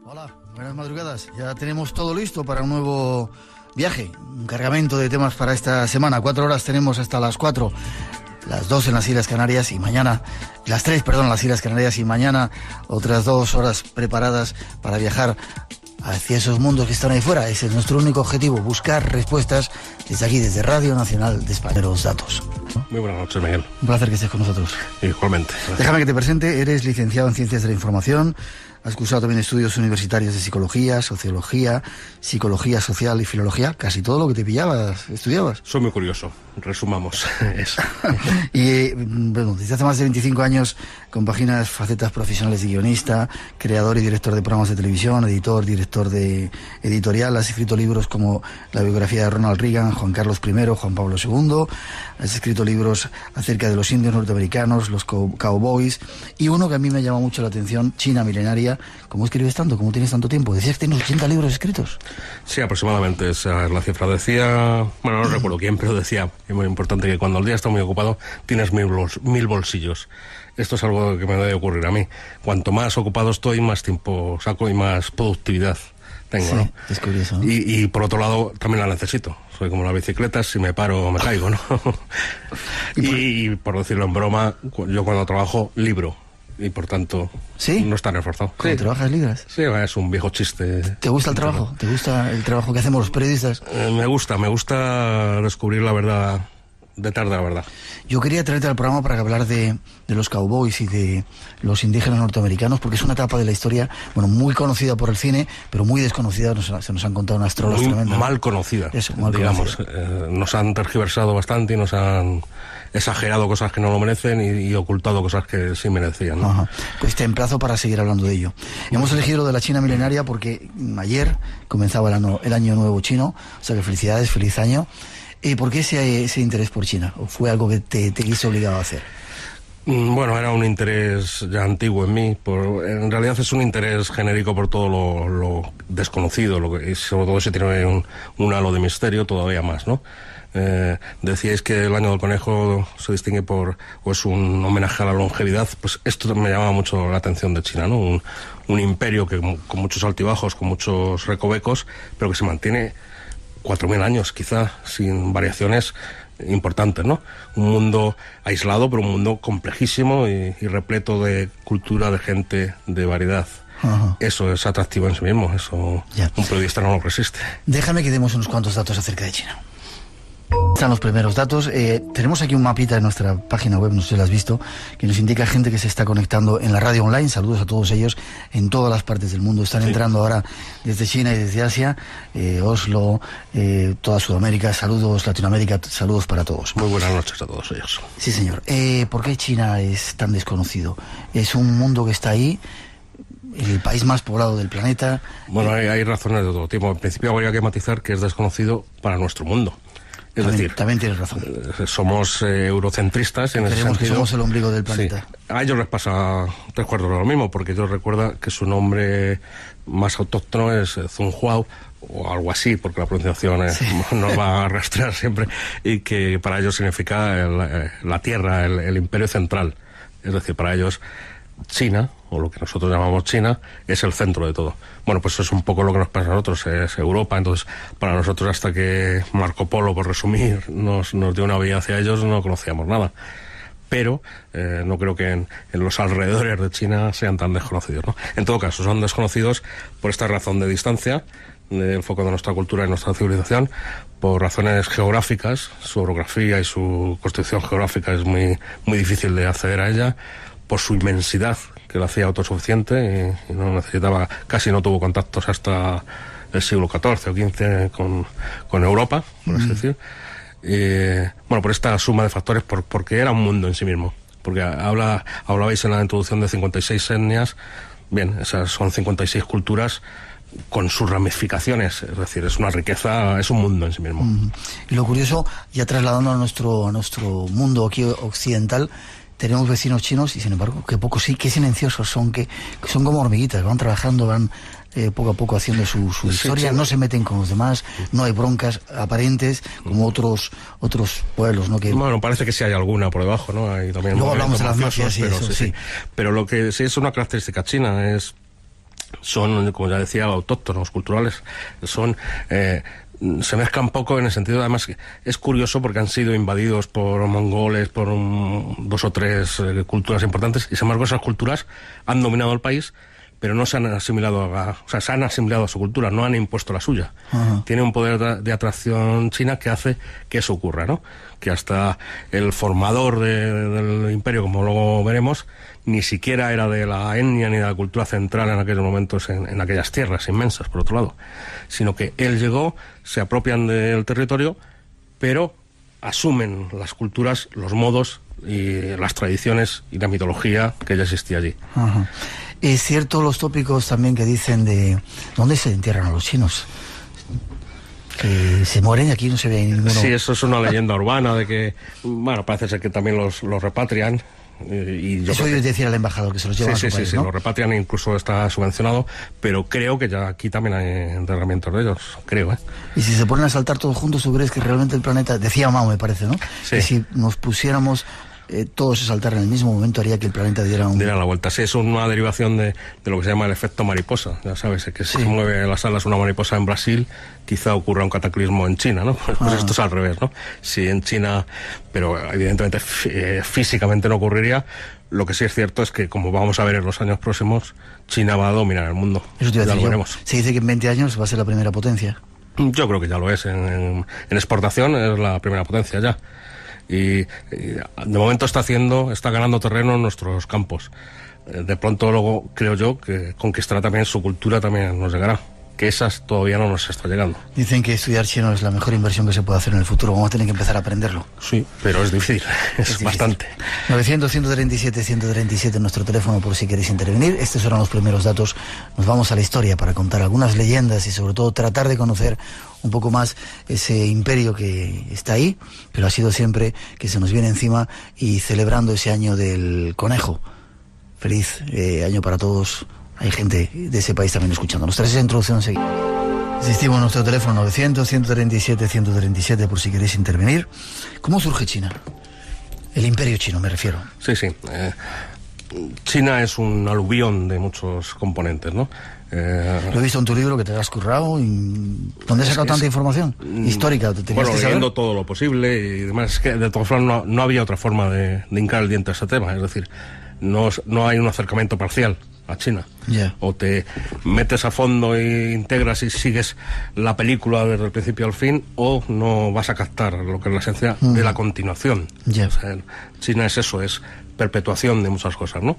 Hola, buenas madrugadas. Ya tenemos todo listo para un nuevo viaje, un cargamento de temas para esta semana. 4 horas tenemos hasta las 4, las 2 en las Islas Canarias y mañana, las 3, perdón, en las Islas Canarias y mañana otras 2 horas preparadas para viajar hacia esos mundos que están ahí fuera. Ese es nuestro único objetivo, buscar respuestas desde aquí, desde Radio Nacional de España. Los datos. Muy buenas noches, Miguel. Un placer que estés con nosotros. Igualmente. Gracias. Déjame que te presente, eres licenciado en Ciencias de la Información, has cursado también estudios universitarios de Psicología, Sociología, Psicología Social y Filología, casi todo lo que te pillabas, estudiabas. Soy muy curioso, resumamos eso. Y bueno, desde hace más de 25 años compaginas facetas profesionales de guionista, creador y director de programas de televisión, editor, director de editorial. Has escrito libros como la biografía de Ronald Reagan, Juan Carlos I, Juan Pablo II. Has escrito libros acerca de los indios norteamericanos, los cowboys, y uno que a mí me llama mucho la atención, China milenaria. ¿Cómo escribes tanto? ¿Cómo tienes tanto tiempo? Decías que tienes 80 libros escritos. Sí, aproximadamente esa es la cifra. Decía, bueno, no recuerdo quién, pero decía, es muy importante que cuando el día está muy ocupado tienes 1000 bolsillos. Esto es algo que me debe ocurrir a mí. Cuanto más ocupado estoy, más tiempo saco y más productividad tengo, sí, ¿no? Es curioso, ¿no? Y por otro lado, también la necesito. Soy como las bicicletas, si me paro me caigo, ¿no? y por decirlo en broma, yo cuando trabajo libro. Y por tanto, ¿sí? No es tan esforzado. ¿Cuando trabajas libras? Sí, es un viejo chiste. ¿Te gusta el trabajo? ¿Te gusta el trabajo que hacemos los periodistas? Me gusta descubrir la verdad detrás de la verdad. Yo quería traerte al programa para hablar de los cowboys y de los indígenas norteamericanos, porque es una etapa de la historia, bueno, muy conocida por el cine, pero muy desconocida. Se nos han contado unas trolas tremendas. Mal conocida. Eso, mal digamos. conocida. Nos han tergiversado bastante y nos han exagerado cosas que no lo merecen y ocultado cosas que sí merecían, ¿no? Ajá. Pues te emplazo para seguir hablando de ello. Hemos elegido lo de la China milenaria porque ayer comenzaba el año nuevo chino, o sea que felicidades, feliz año. ¿Por qué ese interés por China? ¿O fue algo que te hizo obligado a hacer? Bueno, era un interés ya antiguo en mí. En realidad es un interés genérico por todo lo desconocido, y sobre todo si tiene un halo de misterio todavía más, ¿no? Decíais que el año del conejo se distingue o es un homenaje a la longevidad. Pues esto me llamaba mucho la atención de China, ¿no? Un imperio que con muchos altibajos, con muchos recovecos, pero que se mantiene 4000 años, quizá, sin variaciones importantes, ¿no? Un mundo aislado, pero un mundo complejísimo y repleto de cultura, de gente, de variedad. Ajá. Eso es atractivo en sí mismo, eso ya. Un periodista no lo resiste. Déjame que demos unos cuantos datos acerca de China. Están los primeros datos. Tenemos aquí un mapita en nuestra página web, no sé si lo has visto, que nos indica gente que se está conectando en la radio online. Saludos a todos ellos en todas las partes del mundo. Están entrando ahora desde China y desde Asia, Oslo, toda Sudamérica. Saludos, Latinoamérica, saludos para todos. Muy buenas noches a todos ellos. Sí, señor. ¿Por qué China es tan desconocido? Es un mundo que está ahí, el país más poblado del planeta. Bueno, hay razones de todo tipo. En principio habría que matizar que es desconocido para nuestro mundo. Es decir, también tienes razón. Somos eurocentristas en ese sentido. Que somos el ombligo del planeta. Sí. A ellos les pasa 3/4 de lo mismo, porque ellos recuerdan que su nombre más autóctono es Zhonghua o algo así, porque la pronunciación nos va a rastrear siempre, y que para ellos significa la tierra, el imperio central. Es decir, para ellos China, o lo que nosotros llamamos China, es el centro de todo. Bueno, pues eso es un poco lo que nos pasa a nosotros, es Europa. Entonces, para nosotros, hasta que Marco Polo, por resumir, nos dio una vía hacia ellos, no conocíamos nada. Pero no creo que en los alrededores de China sean tan desconocidos, ¿no? En todo caso, son desconocidos por esta razón de distancia, del foco de nuestra cultura y nuestra civilización, por razones geográficas. Su orografía y su constitución geográfica es muy, muy difícil de acceder a ella, por su inmensidad, que la hacía autosuficiente y no necesitaba, casi no tuvo contactos hasta el siglo XIV o XV con Europa, por así decir. Bueno, por esta suma de factores, porque era un mundo en sí mismo. Porque hablabais en la introducción de 56 etnias. Bien, esas son 56 culturas con sus ramificaciones, es decir, es una riqueza, es un mundo en sí mismo. Y lo curioso, ya trasladando a nuestro mundo aquí occidental, tenemos vecinos chinos y sin embargo que poco sí, que silenciosos son, que son como hormiguitas, van trabajando, van poco a poco haciendo su historia, no se meten con los demás, no hay broncas aparentes como otros pueblos, ¿no? Bueno, parece que sí hay alguna por debajo, ¿no? Hay también luego hablamos de las mafias y pero eso, sí. Pero lo que sí es una característica china es son, como ya decía, autóctonos, culturales, son... se mezclan poco en el sentido, además, que es curioso porque han sido invadidos por mongoles, por 2 o 3 culturas importantes, y sin embargo esas culturas han dominado el país, pero no se han asimilado se han asimilado a su cultura, no han impuesto la suya. Tiene un poder de atracción China que hace que eso ocurra, ¿no? Que hasta el formador del imperio, como luego veremos, ni siquiera era de la etnia ni de la cultura central en aquellos momentos en aquellas tierras inmensas, por otro lado, sino que él llegó, se apropian del territorio, pero asumen las culturas, los modos y las tradiciones y la mitología que ya existía allí. Es cierto los tópicos también que dicen de dónde se entierran a los chinos, que se mueren y aquí no se ve ninguno. Sí, eso es una leyenda urbana de que, bueno, parece ser que también los repatrian. Eso oí decir al embajador, que se los lleva a su país, sí, ¿no? Lo repatrian, incluso está subvencionado, pero creo que ya aquí también hay enterramientos de ellos, creo, ¿eh? Y si se ponen a saltar todos juntos, ¿tú crees que realmente el planeta, decía Mao, me parece, ¿no? Sí. Que si nos pusiéramos todos a saltar en el mismo momento haría que el planeta diera la vuelta. Sí, es una derivación de lo que se llama el efecto mariposa. Ya sabes, que si se mueve las alas una mariposa en Brasil, quizá ocurra un cataclismo en China, ¿no? Pues esto es al revés, ¿no? Si en China, pero evidentemente físicamente no ocurriría. Lo que sí es cierto es que, como vamos a ver en los años próximos, China va a dominar el mundo. Eso te iba a decir, ya lo veremos. Se dice que en 20 años va a ser la primera potencia. Yo creo que ya lo es. En exportación es la primera potencia ya. Y de momento está ganando terreno en nuestros campos. De pronto luego creo yo que conquistará también su cultura, también nos llegará, que esas todavía no nos está llegando. Dicen que estudiar chino es la mejor inversión que se puede hacer en el futuro. Vamos a tener que empezar a aprenderlo. Sí, pero es difícil, es difícil. Bastante. 900-137-137 nuestro teléfono por si queréis intervenir. Estos eran los primeros datos. Nos vamos a la historia para contar algunas leyendas y sobre todo tratar de conocer un poco más ese imperio que está ahí, pero ha sido siempre que se nos viene encima, y celebrando ese año del conejo. Feliz año para todos. Hay gente de ese país también escuchándonos. Tras esa introducción seguimos. Insistimos en nuestro teléfono 900-137-137 por si queréis intervenir. ¿Cómo surge China? El imperio chino, me refiero. Sí. China es un aluvión de muchos componentes, ¿no? Lo he visto en tu libro que te has currado. ¿Dónde has sacado tanta información histórica? Bueno, leyendo todo lo posible y demás. Es que de todas formas no había otra forma de hincar el diente a ese tema. Es decir, no hay un acercamiento parcial a China. O te metes a fondo e integras y sigues la película desde el principio al fin, o no vas a captar lo que es la esencia de la continuación. O sea, China es eso, es perpetuación de muchas cosas, ¿no?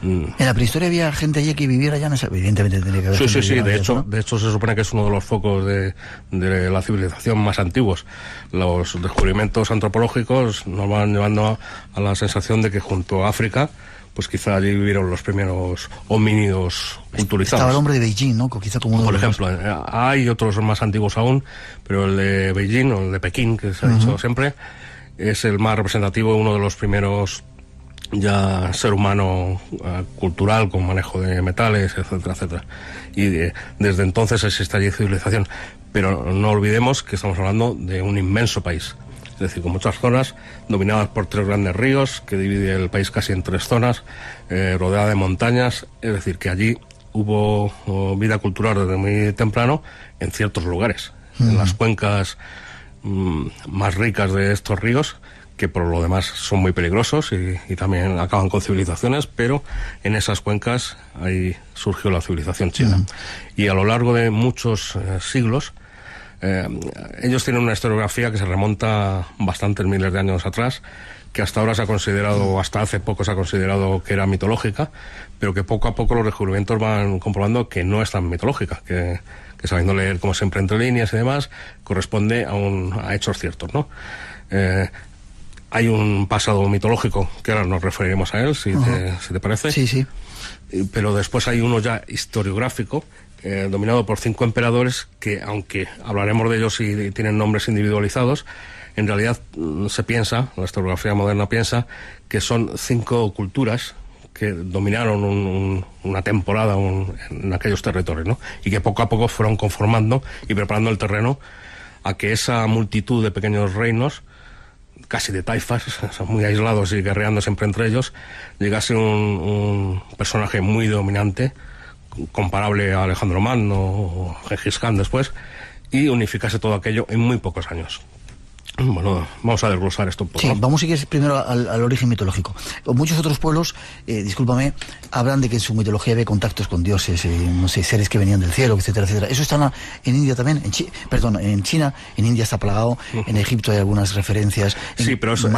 En la prehistoria había gente allí que viviera ya en esa... Evidentemente tendría que haber... Sí. De hecho se supone que es uno de los focos de la civilización más antiguos. Los descubrimientos antropológicos nos van llevando a la sensación de que junto a África, pues quizá allí vivieron los primeros homínidos culturizados. Estaba el hombre de Beijing, ¿no? Quizá como por ejemplo, hay otros más antiguos aún, pero el de Beijing o el de Pekín, que se ha dicho siempre, es el más representativo, uno de los primeros ya ser humano cultural, con manejo de metales, etcétera. Y desde entonces existe allí civilización. Pero no olvidemos que estamos hablando de un inmenso país. Es decir, con muchas zonas dominadas por 3 grandes ríos, que divide el país casi en 3 zonas, rodeada de montañas. Es decir, que allí hubo vida cultural desde muy temprano en ciertos lugares, en las cuencas más ricas de estos ríos, que por lo demás son muy peligrosos y también acaban con civilizaciones, pero en esas cuencas ahí surgió la civilización china. Y a lo largo de muchos siglos, ellos tienen una historiografía que se remonta bastantes miles de años atrás, que hasta ahora se ha considerado, hasta hace poco se ha considerado que era mitológica, pero que poco a poco los descubrimientos van comprobando que no es tan mitológica, que sabiendo leer como siempre entre líneas y demás, corresponde a hechos ciertos, ¿no? Hay un pasado mitológico, que ahora nos referiremos a él, si te parece. Sí. Pero después hay uno ya historiográfico, dominado por 5 emperadores, que aunque hablaremos de ellos y tienen nombres individualizados, en realidad se piensa, la historiografía moderna piensa, que son 5 culturas que dominaron una temporada en aquellos territorios, ¿no? Y que poco a poco fueron conformando y preparando el terreno a que esa multitud de pequeños reinos, casi de taifas, muy aislados y guerreando siempre entre ellos, llegase un personaje muy dominante, comparable a Alejandro Magno o Gengis Khan después, y unificase todo aquello en muy pocos años. Bueno, vamos a desglosar esto un poco. Sí, vamos a ir primero al origen mitológico. Muchos otros pueblos, discúlpame, hablan de que en su mitología había contactos con dioses, no sé, seres que venían del cielo, etcétera, etcétera. ¿Eso está en India también? En China, en India está plagado, en Egipto hay algunas referencias. Sí, pero eso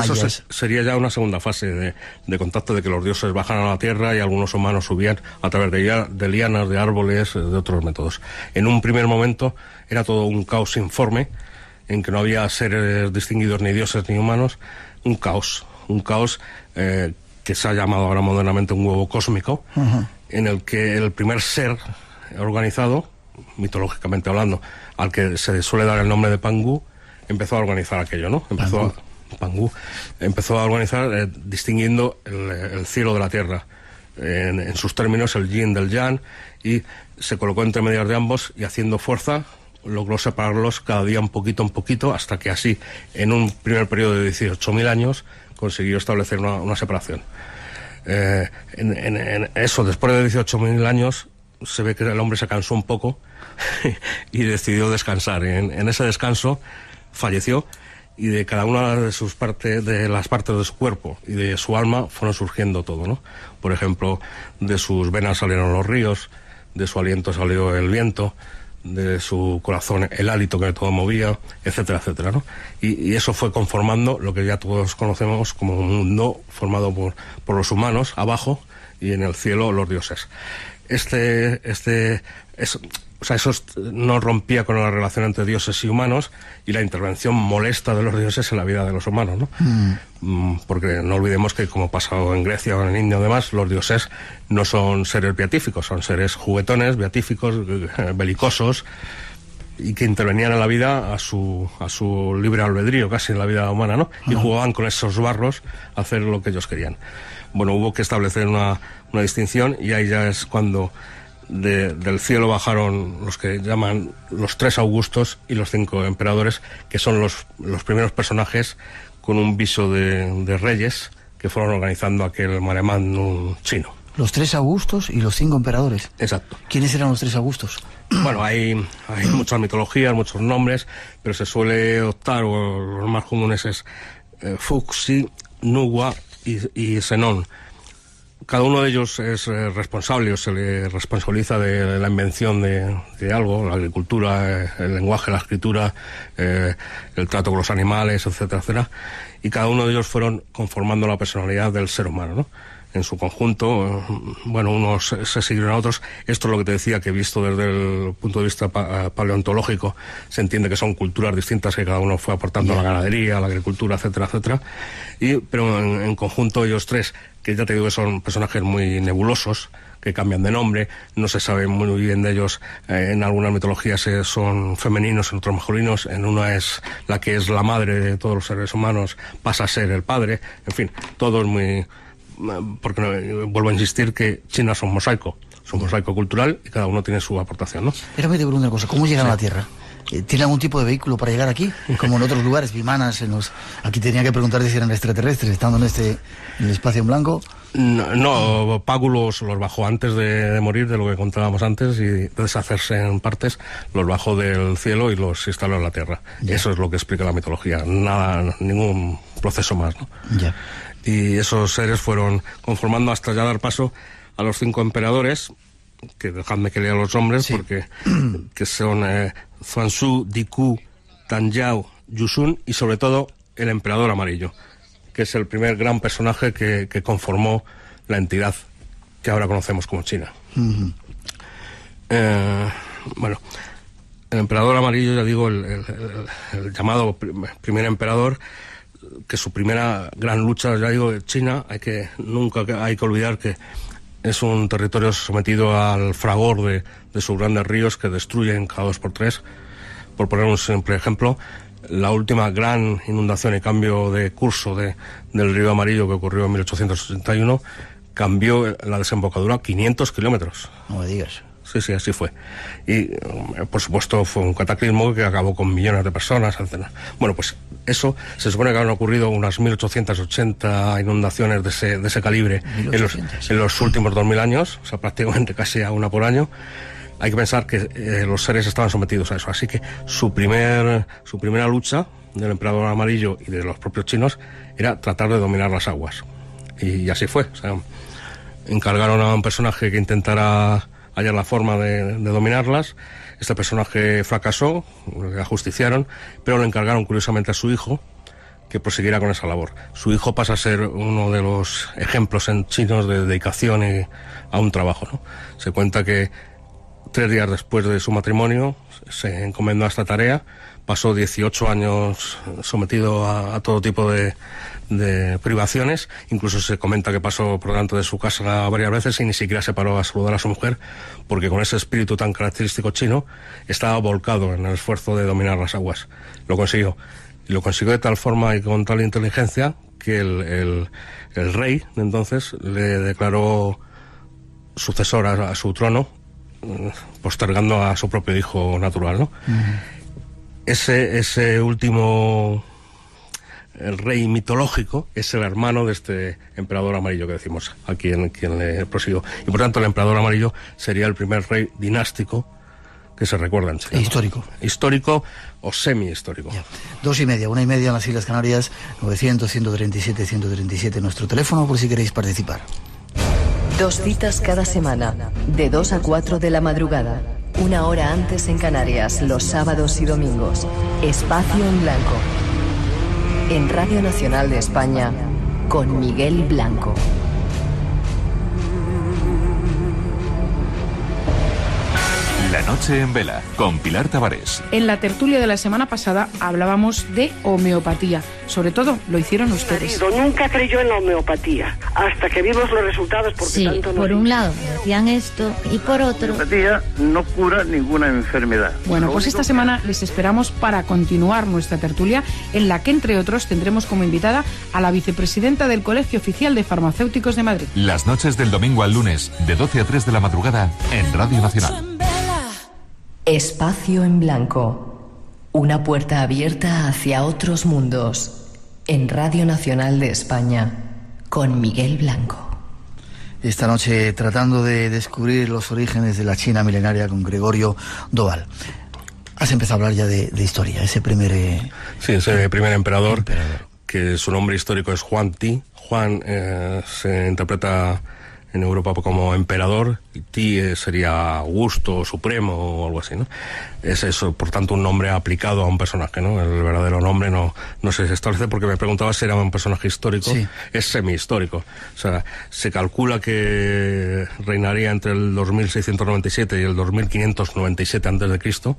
sería ya una segunda fase de contacto, de que los dioses bajan a la tierra y algunos humanos subían a través de lianas, de árboles, de otros métodos. En un primer momento era todo un caos informe, en que no había seres distinguidos, ni dioses ni humanos, un caos que se ha llamado ahora modernamente un huevo cósmico, en el que el primer ser organizado, mitológicamente hablando, al que se suele dar el nombre de Pangu, empezó a organizar aquello, ¿no? Empezó a organizar distinguiendo el cielo de la tierra, en sus términos, el yin del yang, y se colocó entre medias de ambos y, haciendo fuerza, logró separarlos cada día un poquito, hasta que así, en un primer periodo de 18.000 años, consiguió establecer una separación. En eso, después de 18.000 años, se ve que el hombre se cansó un poco y decidió descansar. En ese descanso falleció, y de cada una de sus partes, de las partes de su cuerpo y de su alma, fueron surgiendo todo, ¿no? Por ejemplo, de sus venas salieron los ríos, de su aliento salió el viento, de su corazón el hálito que todo movía, etcétera, etcétera, ¿no? Y eso fue conformando lo que ya todos conocemos como un mundo formado por los humanos abajo, y en el cielo los dioses. Eso no rompía con la relación entre dioses y humanos, y la intervención molesta de los dioses en la vida de los humanos, ¿no? Porque no olvidemos que, como pasado en Grecia o en India, además, los dioses no son seres beatíficos, son seres juguetones, beatíficos, belicosos, y que intervenían en la vida a su libre albedrío, casi en la vida humana, ¿no? Y jugaban con esos barros a hacer lo que ellos querían. Bueno, hubo que establecer una distinción, y ahí ya es cuando del cielo bajaron los que llaman los 3 Augustos y los 5 emperadores, que son los primeros personajes con un viso de reyes que fueron organizando aquel mare magnum chino. Los 3 Augustos y los 5 emperadores. Exacto. ¿Quiénes eran los 3 Augustos? Bueno, hay muchas mitologías, muchos nombres, pero se suele optar, o los más comunes es Fuxi, Nuwa y Zenón. Cada uno de ellos es responsable, o se le responsabiliza de la invención de algo, la agricultura, el lenguaje, la escritura, el trato con los animales, etcétera, etcétera. Y cada uno de ellos fueron conformando la personalidad del ser humano, ¿no? En su conjunto, bueno, unos se siguieron a otros. Esto es lo que te decía, que visto desde el punto de vista paleontológico, se entiende que son culturas distintas, que cada uno fue aportando a la ganadería, a la agricultura, etcétera, etcétera. Pero en conjunto ellos 3, que ya te digo que son personajes muy nebulosos, que cambian de nombre, no se sabe muy bien de ellos. En algunas mitologías son femeninos, en otros masculinos. En una es la que es la madre de todos los seres humanos, pasa a ser el padre. En fin, todo es muy... Porque vuelvo a insistir que China es un mosaico cultural, y cada uno tiene su aportación, ¿no? Pero me te pregunto una cosa, ¿cómo llegan a la Tierra? ¿Tiene algún tipo de vehículo para llegar aquí? Como en otros lugares, vimanas, aquí tenía que preguntarte si eran extraterrestres, estando en el espacio en blanco. No, Pagu los bajó antes de morir, de lo que contábamos antes, y deshacerse en partes, los bajó del cielo y los instaló en la Tierra. Ya. Eso es lo que explica la mitología, nada, ningún proceso más, ¿no? Ya. Y esos seres fueron conformando hasta ya dar paso a los 5 emperadores, que dejadme que lea los nombres, sí, porque que son Xuanzhu, Diku, Tanjiao, Yusun, y sobre todo el emperador amarillo, que es el primer gran personaje que conformó la entidad que ahora conocemos como China. Bueno, el emperador amarillo, ya digo, el llamado primer emperador, que su primera gran lucha, ya digo, China, nunca hay que olvidar que es un territorio sometido al fragor de sus grandes ríos, que destruyen cada 2 por 3. Por poner un simple ejemplo, la última gran inundación y cambio de curso del río Amarillo, que ocurrió en 1881, cambió la desembocadura 500 kilómetros. No me digas. Sí, así fue. Y, por supuesto, fue un cataclismo que acabó con millones de personas, etc. Bueno, pues eso, se supone que han ocurrido unas 1880 inundaciones de ese calibre en los últimos 2000 años, o sea, prácticamente casi a una por año. Hay que pensar que los seres estaban sometidos a eso, así que su primera lucha del emperador amarillo y de los propios chinos era tratar de dominar las aguas. Y así fue. O sea, encargaron a un personaje que intentara hallar la forma de dominarlas. Este personaje fracasó, le ajusticiaron, pero le encargaron curiosamente a su hijo que prosiguiera con esa labor. Su hijo pasa a ser uno de los ejemplos en chinos de dedicación a un trabajo, ¿no? Se cuenta que 3 días después de su matrimonio se encomendó a esta tarea, pasó 18 años sometido a todo tipo de privaciones, incluso se comenta que pasó por delante de su casa varias veces y ni siquiera se paró a saludar a su mujer, porque con ese espíritu tan característico chino estaba volcado en el esfuerzo de dominar las aguas. Lo consiguió. Y lo consiguió de tal forma y con tal inteligencia que el rey de entonces le declaró sucesor a su trono, postergando a su propio hijo natural, ¿no? Ese último, el rey mitológico, es el hermano de este emperador amarillo que decimos, a quien le prosiguió. Y por tanto el emperador amarillo sería el primer rey dinástico que se recuerda en China. Histórico o semi-histórico. 2:30, 1:30 en las Islas Canarias, 900-137-137, nuestro teléfono por si queréis participar. 2 citas cada semana, de 2 a 4 de la madrugada. 1 hora antes en Canarias, los sábados y domingos. Espacio en Blanco. En Radio Nacional de España, con Miguel Blanco. La noche en vela, con Pilar Tavares. En la tertulia de la semana pasada hablábamos de homeopatía. Sobre todo, lo hicieron ustedes. Mi marido nunca creyó en la homeopatía, hasta que vimos los resultados, porque sí, tanto por un lado decían esto, y por otro... La homeopatía no cura ninguna enfermedad. Bueno, pues esta semana les esperamos para continuar nuestra tertulia, en la que, entre otros, tendremos como invitada a la vicepresidenta del Colegio Oficial de Farmacéuticos de Madrid. Las noches del domingo al lunes, de 12 a 3 de la madrugada, en Radio Nacional. Espacio en Blanco. Una puerta abierta hacia otros mundos. En Radio Nacional de España, con Miguel Blanco. Esta noche tratando de descubrir los orígenes de la China milenaria con Gregorio Doval. Has empezado a hablar ya de historia, ese primer... Sí, ese primer emperador, que su nombre histórico es Huang Ti. Juan se interpreta en Europa como emperador, y Ti sería Augusto, Supremo o algo así, ¿no? Es eso, por tanto, un nombre aplicado a un personaje, ¿no? El verdadero nombre no se establece, porque me preguntaba si era un personaje histórico. Sí. Es semi-histórico. O sea, se calcula que reinaría entre el 2697 y el 2597 a.C.,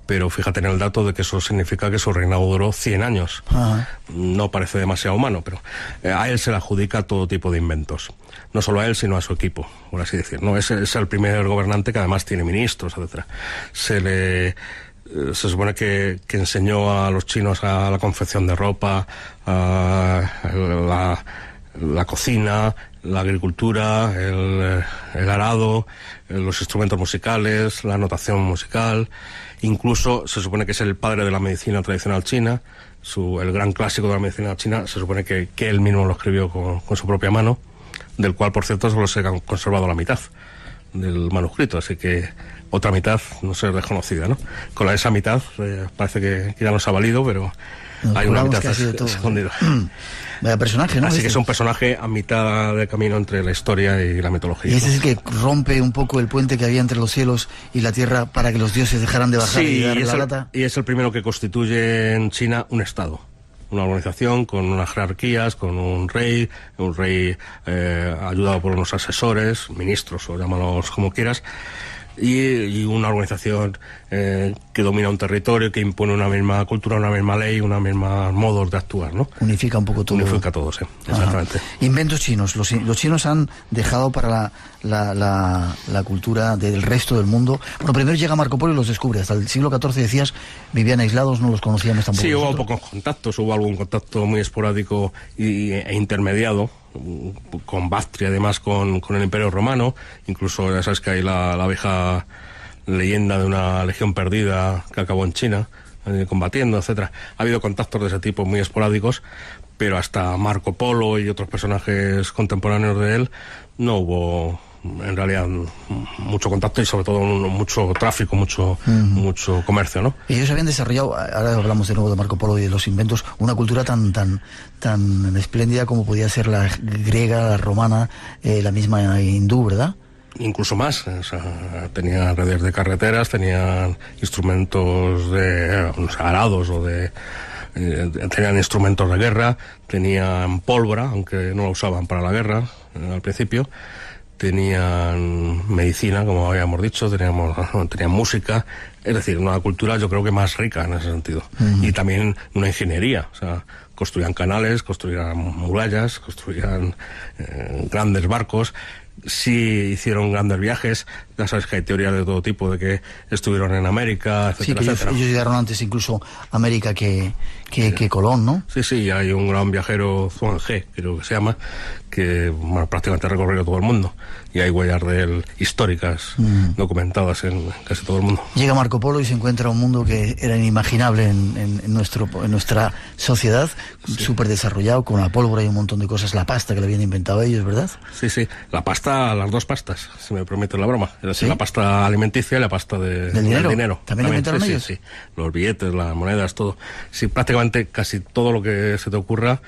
pero fíjate en el dato de que eso significa que su reinado duró 100 años. Ajá. No parece demasiado humano, pero a él se le adjudica todo tipo de inventos. No solo a él, sino a su equipo, por así decir, ¿no? Es el primer gobernante que además tiene ministros, etcétera. Se supone que enseñó a los chinos a la confección de ropa, la cocina, la agricultura, el arado, los instrumentos musicales, la notación musical. Incluso se supone que es el padre de la medicina tradicional china. El gran clásico de la medicina china se supone que él mismo lo escribió con su propia mano, del cual, por cierto, solo se ha conservado la mitad del manuscrito, así que otra mitad no sé, desconocida, ¿no? Con esa mitad parece que ya nos ha valido, pero hay una mitad escondida. Vaya personaje, ¿no? Así que es un personaje a mitad de camino entre la historia y la mitología. Y ese es el que rompe un poco el puente que había entre los cielos y la tierra para que los dioses dejaran de bajar y dar la lata. Y es el primero que constituye en China un estado, una organización con unas jerarquías, con un rey ayudado por unos asesores, ministros o llámalos como quieras, y una organización que domina un territorio, que impone una misma cultura, una misma ley, una misma modos de actuar, ¿no? Unifica un poco todo. Unifica todo, sí, exactamente. Inventos chinos. Los chinos han dejado para la cultura del resto del mundo. Bueno, primero llega Marco Polo y los descubre. Hasta el siglo XIV, decías, vivían aislados, no los conocíamos tampoco. Sí, hubo pocos contactos, hubo algún contacto muy esporádico e intermediado, con Bactria, además con el Imperio Romano. Incluso ya sabes que hay la vieja leyenda de una legión perdida que acabó en China, combatiendo, etcétera. Ha habido contactos de ese tipo muy esporádicos, pero hasta Marco Polo y otros personajes contemporáneos de él no hubo en realidad mucho contacto y sobre todo mucho tráfico, mucho comercio, ¿no? Ellos habían desarrollado, ahora hablamos de nuevo de Marco Polo y de los inventos, una cultura tan espléndida como podía ser la griega, la romana, la misma hindú, ¿verdad? Incluso más, o sea, tenían redes de carreteras, tenían instrumentos de arados o de... tenían instrumentos de guerra, tenían pólvora, aunque no la usaban para la guerra al principio, tenían medicina, como habíamos dicho, tenían música, es decir, una cultura yo creo que más rica en ese sentido. Y también una ingeniería, o sea, construían canales, construían murallas, construían grandes barcos. Sí hicieron grandes viajes, ya sabes que hay teorías de todo tipo, de que estuvieron en América, etcétera, sí, etcétera. Ellos llegaron antes incluso a América que Colón, ¿no? Sí, hay un gran viajero, Zhuang He, creo que se llama, que prácticamente ha recorrido todo el mundo, y hay huellas de él históricas documentadas en casi todo el mundo. Llega Marco Polo y se encuentra un mundo que era inimaginable en nuestra sociedad, súper desarrollado, con la pólvora y un montón de cosas, la pasta que le habían inventado ellos, ¿verdad? Sí, la pasta, las dos pastas, si me permite la broma, es decir, ¿sí? La pasta alimenticia y la pasta del dinero. ¿También inventaron ellos? Sí, los billetes, las monedas, todo. Sí, prácticamente casi todo lo que se te ocurra,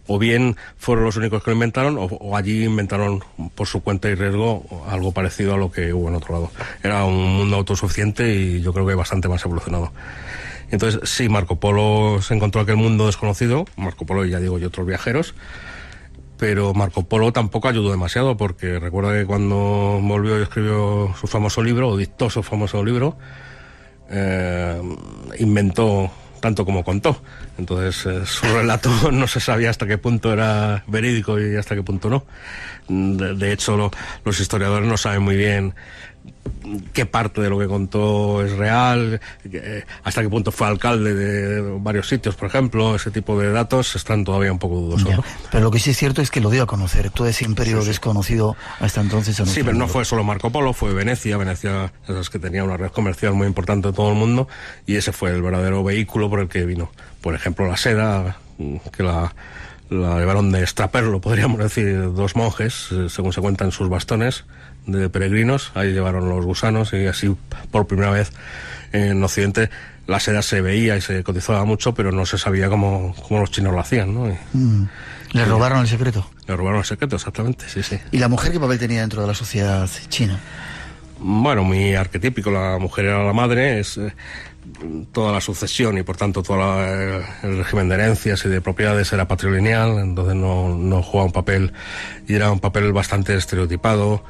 o bien fueron los únicos que lo inventaron, o allí inventaron por su cuenta y riesgo algo parecido a lo que hubo en otro lado. Era un mundo autosuficiente y yo creo que bastante más evolucionado. Entonces, sí, Marco Polo se encontró aquel mundo desconocido, Marco Polo, ya digo, y otros viajeros, pero Marco Polo tampoco ayudó demasiado, porque recuerda que cuando volvió y escribió su famoso libro, o dictó su famoso libro, inventó tanto como contó. Entonces su relato no se sabía hasta qué punto era verídico y hasta qué punto no. De hecho, los historiadores no saben muy bien qué parte de lo que contó es real, hasta qué punto fue alcalde de varios sitios, por ejemplo. Ese tipo de datos están todavía un poco dudosos, ¿no? Pero lo que sí es cierto es que lo dio a conocer todo ese imperio desconocido hasta entonces. Sí, pero no fue solo Marco Polo, fue Venecia, esas que tenía una red comercial muy importante de todo el mundo, y ese fue el verdadero vehículo por el que vino. Por ejemplo, la seda, que la llevaron de extraperlo, podríamos decir, dos monjes, según se cuenta en sus bastones de peregrinos. Ahí llevaron los gusanos, y así por primera vez en Occidente la seda se veía y se cotizaba mucho, pero no se sabía cómo los chinos lo hacían, ¿no? ¿Le robaron el secreto? Le robaron el secreto, exactamente, sí. ¿Y la mujer qué papel tenía dentro de la sociedad china? Bueno, muy arquetípico. La mujer era la madre, es toda la sucesión y por tanto todo el régimen de herencias y de propiedades era patrilineal, entonces no jugaba un papel, y era un papel bastante estereotipado.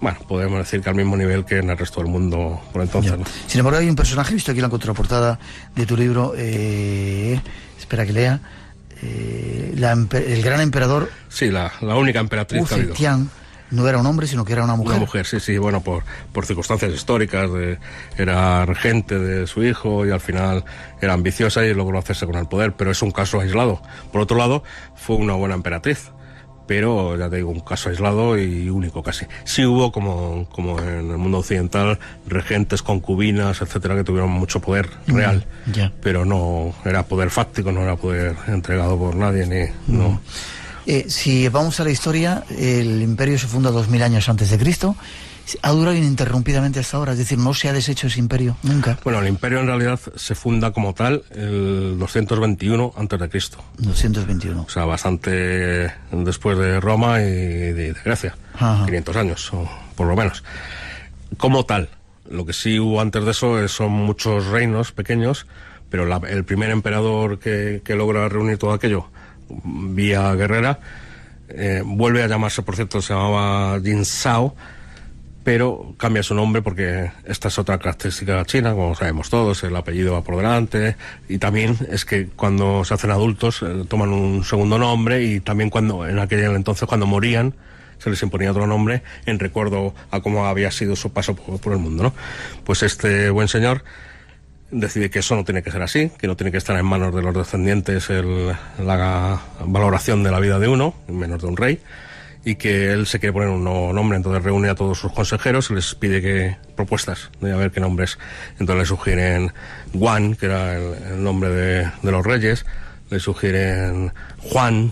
Bueno, podemos decir que al mismo nivel que en el resto del mundo por entonces, ¿no? Sin embargo, hay un personaje, visto aquí en la contraportada de tu libro, espera que lea, el gran emperador... Sí, la única emperatriz que ha habido. Tian, no era un hombre, sino que era una mujer. Una mujer, sí, bueno, por circunstancias históricas, era regente de su hijo y al final era ambiciosa y logró hacerse con el poder, pero es un caso aislado. Por otro lado, fue una buena emperatriz, pero ya te digo, un caso aislado y único casi. Sí hubo, como en el mundo occidental, regentes, concubinas, etcétera, que tuvieron mucho poder real, pero no era poder fáctico, no era poder entregado por nadie, no. Si vamos a la historia, el imperio se funda 2000 años antes de Cristo. Ha durado ininterrumpidamente hasta ahora, es decir, no se ha deshecho ese imperio nunca. Bueno, el imperio en realidad se funda como tal el 221 antes de Cristo. 221. O sea, bastante después de Roma y de Grecia. Ajá. 500 años, o por lo menos. Como tal, lo que sí hubo antes de eso son muchos reinos pequeños, pero el primer emperador que logra reunir todo aquello vía guerrera, vuelve a llamarse, por cierto, se llamaba Jin Zhao, pero cambia su nombre porque esta es otra característica china, como sabemos todos, el apellido va por delante, y también es que cuando se hacen adultos toman un segundo nombre, y también en aquel entonces cuando morían se les imponía otro nombre en recuerdo a cómo había sido su paso por el mundo, ¿no? Pues este buen señor decide que eso no tiene que ser así, que no tiene que estar en manos de los descendientes la valoración de la vida de uno, menos de un rey, y que él se quiere poner un nuevo nombre. Entonces reúne a todos sus consejeros y les pide propuestas de a ver qué nombres. Entonces le sugieren Juan, que era el nombre de los reyes, le sugieren Juan,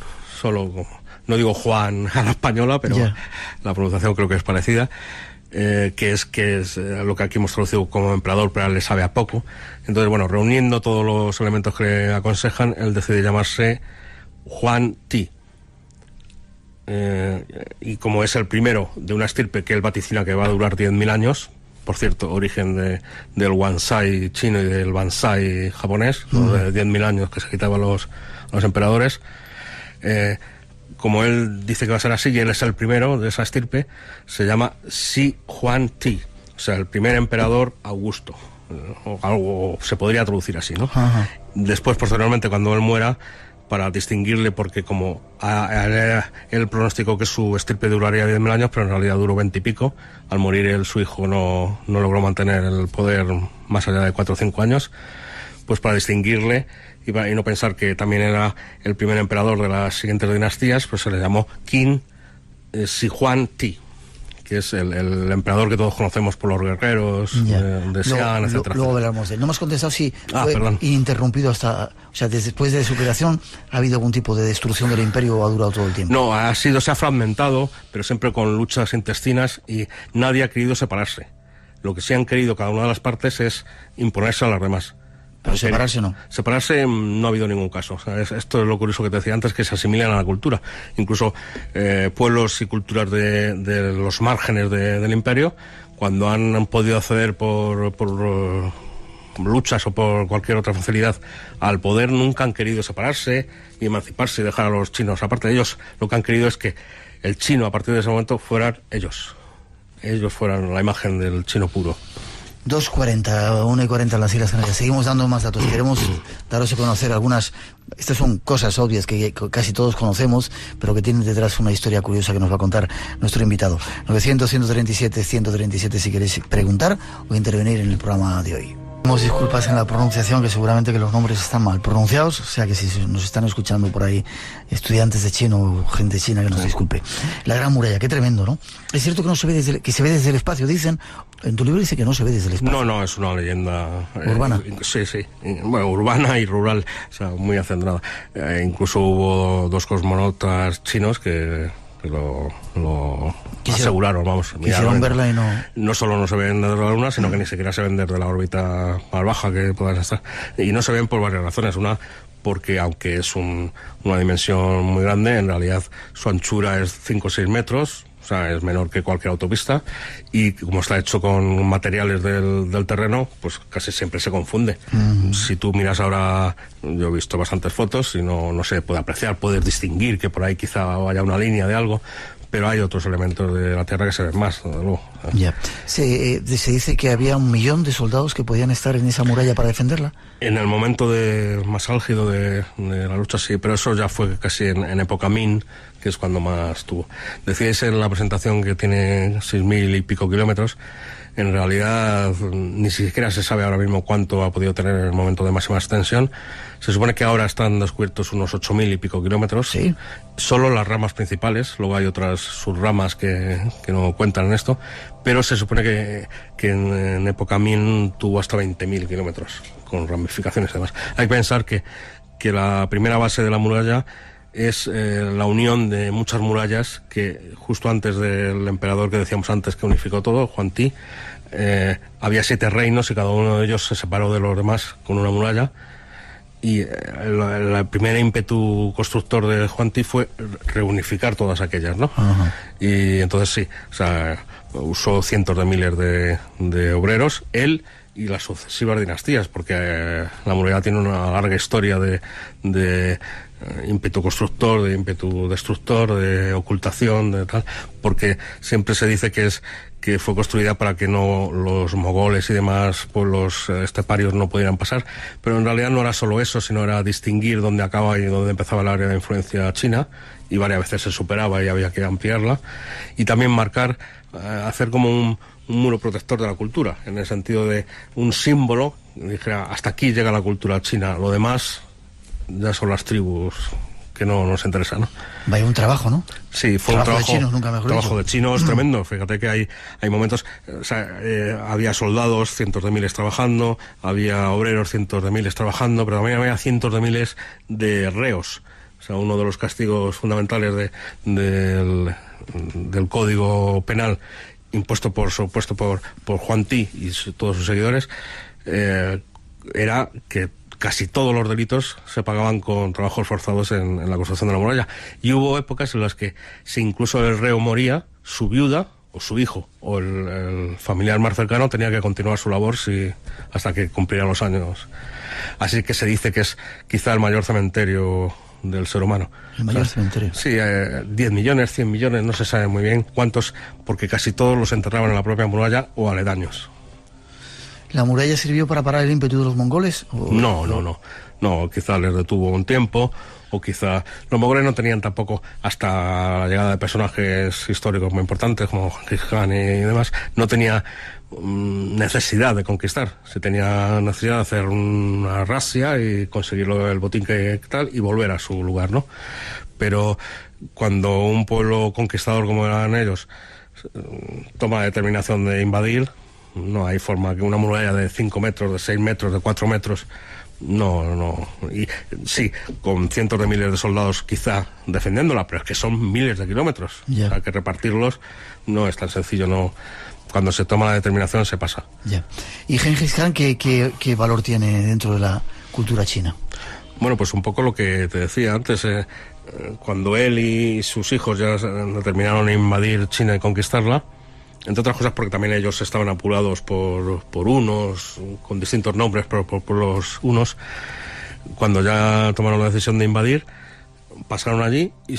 no digo Juan a la española, pero la pronunciación creo que es parecida, que es lo que aquí hemos traducido como emperador, pero a él le sabe a poco. Entonces, bueno, reuniendo todos los elementos que le aconsejan, él decide llamarse Juan Ti. Y como es el primero de una estirpe que él vaticina que va a durar 10.000 años, por cierto, origen del Wansai chino y del Bansai japonés, de 10.000 años que se quitaban los emperadores, como él dice que va a ser así y él es el primero de esa estirpe, se llama Shi Huan Ti, o sea, el primer emperador Augusto, o algo se podría traducir así, ¿no? Ajá. Después, posteriormente, cuando él muera, para distinguirle, porque como él pronosticó que su estirpe duraría 10.000 años, pero en realidad duró 20 y pico. Al morir él, su hijo no logró mantener el poder más allá de 4 o 5 años. Pues para distinguirle y no pensar que también era el primer emperador de las siguientes dinastías, pues se le llamó Qin Shi Huang Ti, que es el emperador que todos conocemos por los guerreros de Xi'an, etcétera. Luego hablamos de él. No me has contestado si fue ininterrumpido hasta... O sea, después de su creación, ¿ha habido algún tipo de destrucción del imperio o ha durado todo el tiempo? No, se ha fragmentado, pero siempre con luchas intestinas y nadie ha querido separarse. Lo que sí han querido cada una de las partes es imponerse a las demás. Pero separarse no. Separarse no ha habido ningún caso. O sea, esto es lo curioso que te decía antes, que se asimilan a la cultura. Incluso pueblos y culturas de los márgenes del imperio, cuando han podido acceder por luchas o por cualquier otra facilidad al poder, nunca han querido separarse y emanciparse y dejar a los chinos. Aparte de ellos, lo que han querido es que el chino, a partir de ese momento, fueran ellos. Ellos fueran la imagen del chino puro. 2:40, 1:40 en las Islas Canarias. Seguimos dando más datos. Queremos daros a conocer algunas. Estas son cosas obvias que casi todos conocemos, pero que tienen detrás una historia curiosa que nos va a contar nuestro invitado. 900-137-137 si queréis preguntar o intervenir en el programa de hoy. Pedimos disculpas en la pronunciación, que seguramente que los nombres están mal pronunciados, o sea que si nos están escuchando por ahí estudiantes de chino o gente china, que nos disculpe. La Gran Muralla, qué tremendo, ¿no? Es cierto que no se ve que se ve desde el espacio, dicen. En tu libro dice que no se ve desde el espacio. No, es una leyenda urbana. Sí. Bueno, urbana y rural, o sea, muy acendrada. Incluso hubo 2 cosmonautas chinos que lo aseguraron, vamos. Quisieron verla y no... No solo no se ven desde la Luna, sino que ni siquiera se ven desde la órbita más baja que puedan estar. Y no se ven por varias razones. Una, porque aunque es una dimensión muy grande, en realidad su anchura es 5 o 6 metros, o sea, es menor que cualquier autopista, y como está hecho con materiales del terreno, pues casi siempre se confunde. Si tú miras ahora, yo he visto bastantes fotos y no se puede apreciar, puedes distinguir que por ahí quizá vaya una línea de algo, pero hay otros elementos de la Tierra que se ven más, desde luego. Ya. Se dice que había 1 millón de soldados que podían estar en esa muralla para defenderla. En el momento más álgido de la lucha, sí, pero eso ya fue casi en época Ming, que es cuando más tuvo. Decíais en la presentación que tiene 6.000 y pico kilómetros. En realidad ni siquiera se sabe ahora mismo cuánto ha podido tener en el momento de máxima extensión. Se supone que ahora están descubiertos unos 8.000 y pico kilómetros. Sí. Solo las ramas principales, luego hay otras subramas que no cuentan en esto, pero se supone que en época Ming tuvo hasta 20.000 kilómetros, con ramificaciones y demás. Hay que pensar que la primera base de la muralla es la unión de muchas murallas que justo antes del emperador que decíamos antes que unificó todo, Huang Ti, había 7 reinos y cada uno de ellos se separó de los demás con una muralla, y el primer ímpetu constructor de Huang Ti fue reunificar todas aquellas, ¿no? Uh-huh. Y entonces sí, o sea, usó cientos de miles de obreros, él y las sucesivas dinastías, porque la muralla tiene una larga historia de ímpetu constructor, de ímpetu destructor, de ocultación, de tal, porque siempre se dice que fue construida para que no los mogoles y demás pueblos esteparios no pudieran pasar, pero en realidad no era solo eso, sino era distinguir dónde acaba y dónde empezaba el área de influencia china, y varias veces se superaba y había que ampliarla, y también hacer como un muro protector de la cultura, en el sentido de un símbolo dijera, hasta aquí llega la cultura china, lo demás ya son las tribus que no nos interesan, ¿no? Vaya un trabajo, ¿no? Sí, fue un trabajo de chinos, nunca mejor trabajo dicho. de chinos tremendo. Fíjate que hay momentos, o sea, había soldados, cientos de miles trabajando, había obreros, cientos de miles trabajando, pero también había cientos de miles de reos. O sea, uno de los castigos fundamentales del Código Penal impuesto por Juan Ti y todos sus seguidores era que casi todos los delitos se pagaban con trabajos forzados en la construcción de la muralla. Y hubo épocas en las que si incluso el reo moría, su viuda o su hijo o el familiar más cercano tenía que continuar su labor hasta que cumplieran los años. Así que se dice que es quizá el mayor cementerio del ser humano. El mayor cementerio. Sí, 10 millones, 100 millones, no se sabe muy bien cuántos, porque casi todos los enterraban en la propia muralla o aledaños. ¿La muralla sirvió para parar el ímpetu de los mongoles? No, quizá les detuvo un tiempo, o quizá los mongoles no tenían tampoco, hasta la llegada de personajes históricos muy importantes como Gengis Khan y demás, no tenía necesidad de conquistar. Se tenía necesidad de hacer una razzia y conseguir el botín que tal y volver a su lugar, ¿no? Pero cuando un pueblo conquistador como eran ellos toma la determinación de invadir, no hay forma que una muralla de 5 metros, de 6 metros, de 4 metros, no. Y sí, con cientos de miles de soldados quizá defendiéndola, pero es que son miles de kilómetros. Ya. O sea, que repartirlos no es tan sencillo, no. Cuando se toma la determinación se pasa. Ya. ¿Y Gengis Khan qué valor tiene dentro de la cultura china? Bueno, pues un poco lo que te decía antes, cuando él y sus hijos ya determinaron invadir China y conquistarla, entre otras cosas porque también ellos estaban apurados por unos, con distintos nombres, pero por los unos, cuando ya tomaron la decisión de invadir, pasaron allí y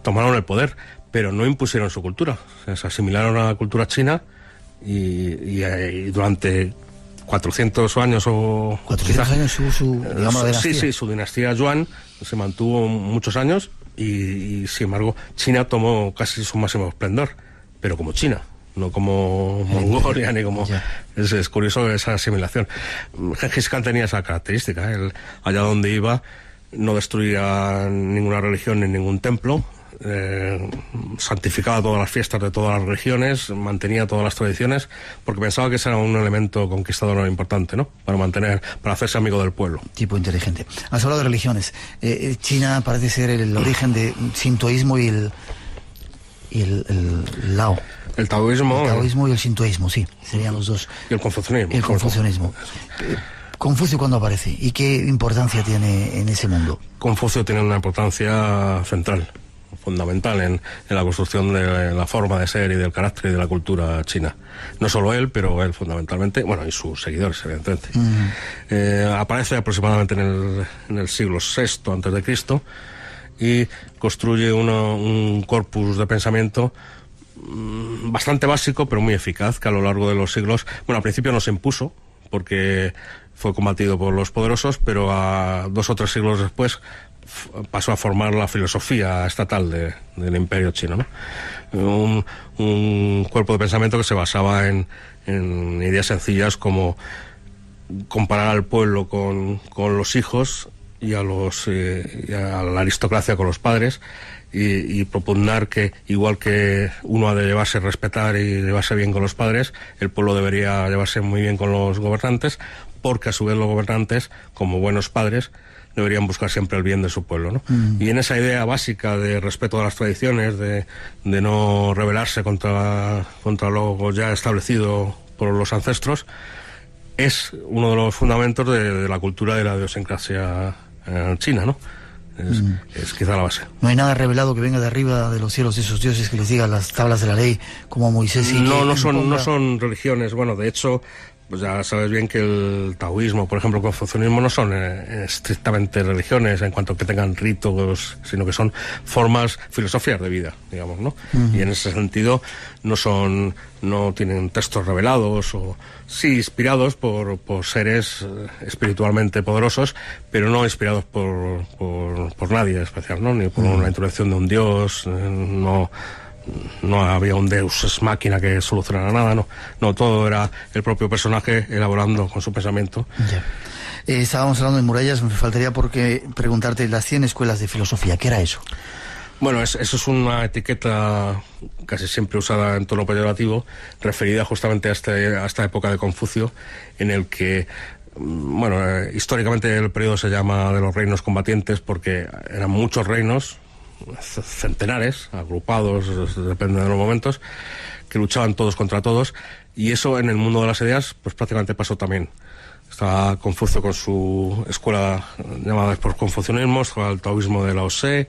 tomaron el poder, pero no impusieron su cultura. O sea, se asimilaron a la cultura china y durante 400 años o 400 quizás, años su dinastía. Sí, su dinastía Yuan se mantuvo muchos años y sin embargo China tomó casi su máximo esplendor, pero como China, no como Mongolia ni como... Es curioso esa asimilación. Gengis Khan tenía esa característica, él allá donde iba no destruía ninguna religión ni ningún templo, santificaba todas las fiestas de todas las religiones, mantenía todas las tradiciones, porque pensaba que ese era un elemento conquistador importante, ¿no? Para hacerse amigo del pueblo. Tipo inteligente. Has hablado de religiones. China parece ser el origen del sintoísmo y el Lao. El taoísmo. El taoísmo y el sintoísmo, sí, serían los dos. Y el confucianismo. El confucianismo. ¿Confucio cuándo aparece? ¿Y qué importancia tiene en ese mundo? Confucio tiene una importancia central, fundamental en la construcción de la forma de ser y del carácter y de la cultura china. No solo él, pero él fundamentalmente, bueno, y sus seguidores, evidentemente. Aparece aproximadamente en el siglo VI a.C. y construye un corpus de pensamiento bastante básico, pero muy eficaz, que a lo largo de los siglos, bueno, al principio no se impuso, porque fue combatido por los poderosos, pero a 2 o 3 siglos después pasó a formar la filosofía estatal del Imperio chino, ¿no? Un cuerpo de pensamiento que se basaba en ideas sencillas como comparar al pueblo con los hijos y a la aristocracia con los padres, y propugnar que igual que uno ha de llevarse a respetar y llevarse bien con los padres, el pueblo debería llevarse muy bien con los gobernantes, porque a su vez los gobernantes, como buenos padres, deberían buscar siempre el bien de su pueblo, ¿no? Y en esa idea básica de respeto a las tradiciones, de no rebelarse contra lo ya establecido por los ancestros, es uno de los fundamentos de la cultura de la idiosincrasia china, ¿no? Es quizá la base. No hay nada revelado que venga de arriba de los cielos de esos dioses que les digan las tablas de la ley, como a Moisés. No son religiones. Bueno, de hecho, pues ya sabes bien que el taoísmo, por ejemplo, el confucianismo no son estrictamente religiones en cuanto que tengan ritos, sino que son formas, filosofías de vida, digamos, ¿no? Y en ese sentido no tienen textos revelados, o sí inspirados por seres espiritualmente poderosos, pero no inspirados por nadie especial, ¿no? Ni por una intervención de un dios, no no había un deus ex machina que solucionara nada, no, todo era el propio personaje elaborando con su pensamiento. Ya. Estábamos hablando de murallas, me faltaría preguntarte las 100 escuelas de filosofía, ¿qué era eso? Bueno, eso es una etiqueta casi siempre usada en tono peyorativo, referida justamente a esta época de Confucio, en el que, bueno, históricamente el periodo se llama de los reinos combatientes porque eran muchos reinos, centenares, agrupados, depende de los momentos, que luchaban todos contra todos, y eso en el mundo de las ideas pues prácticamente pasó también. Estaba Confucio con su escuela llamada por confucianismo, estaba el taoísmo de Lao Tse,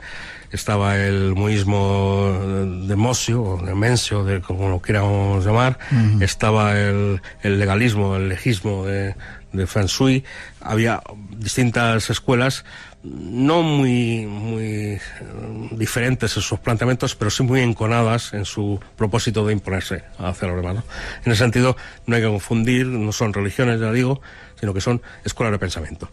estaba el muismo de Mosio, o de Mensio, de como lo quieramos llamar, estaba el legalismo, el legismo de Feng Shui. Había distintas escuelas, no muy diferentes en sus planteamientos, pero sí muy enconadas en su propósito de imponerse hacia los demás, ¿no? En ese sentido, no hay que confundir, no son religiones, ya digo, sino que son escuelas de pensamiento.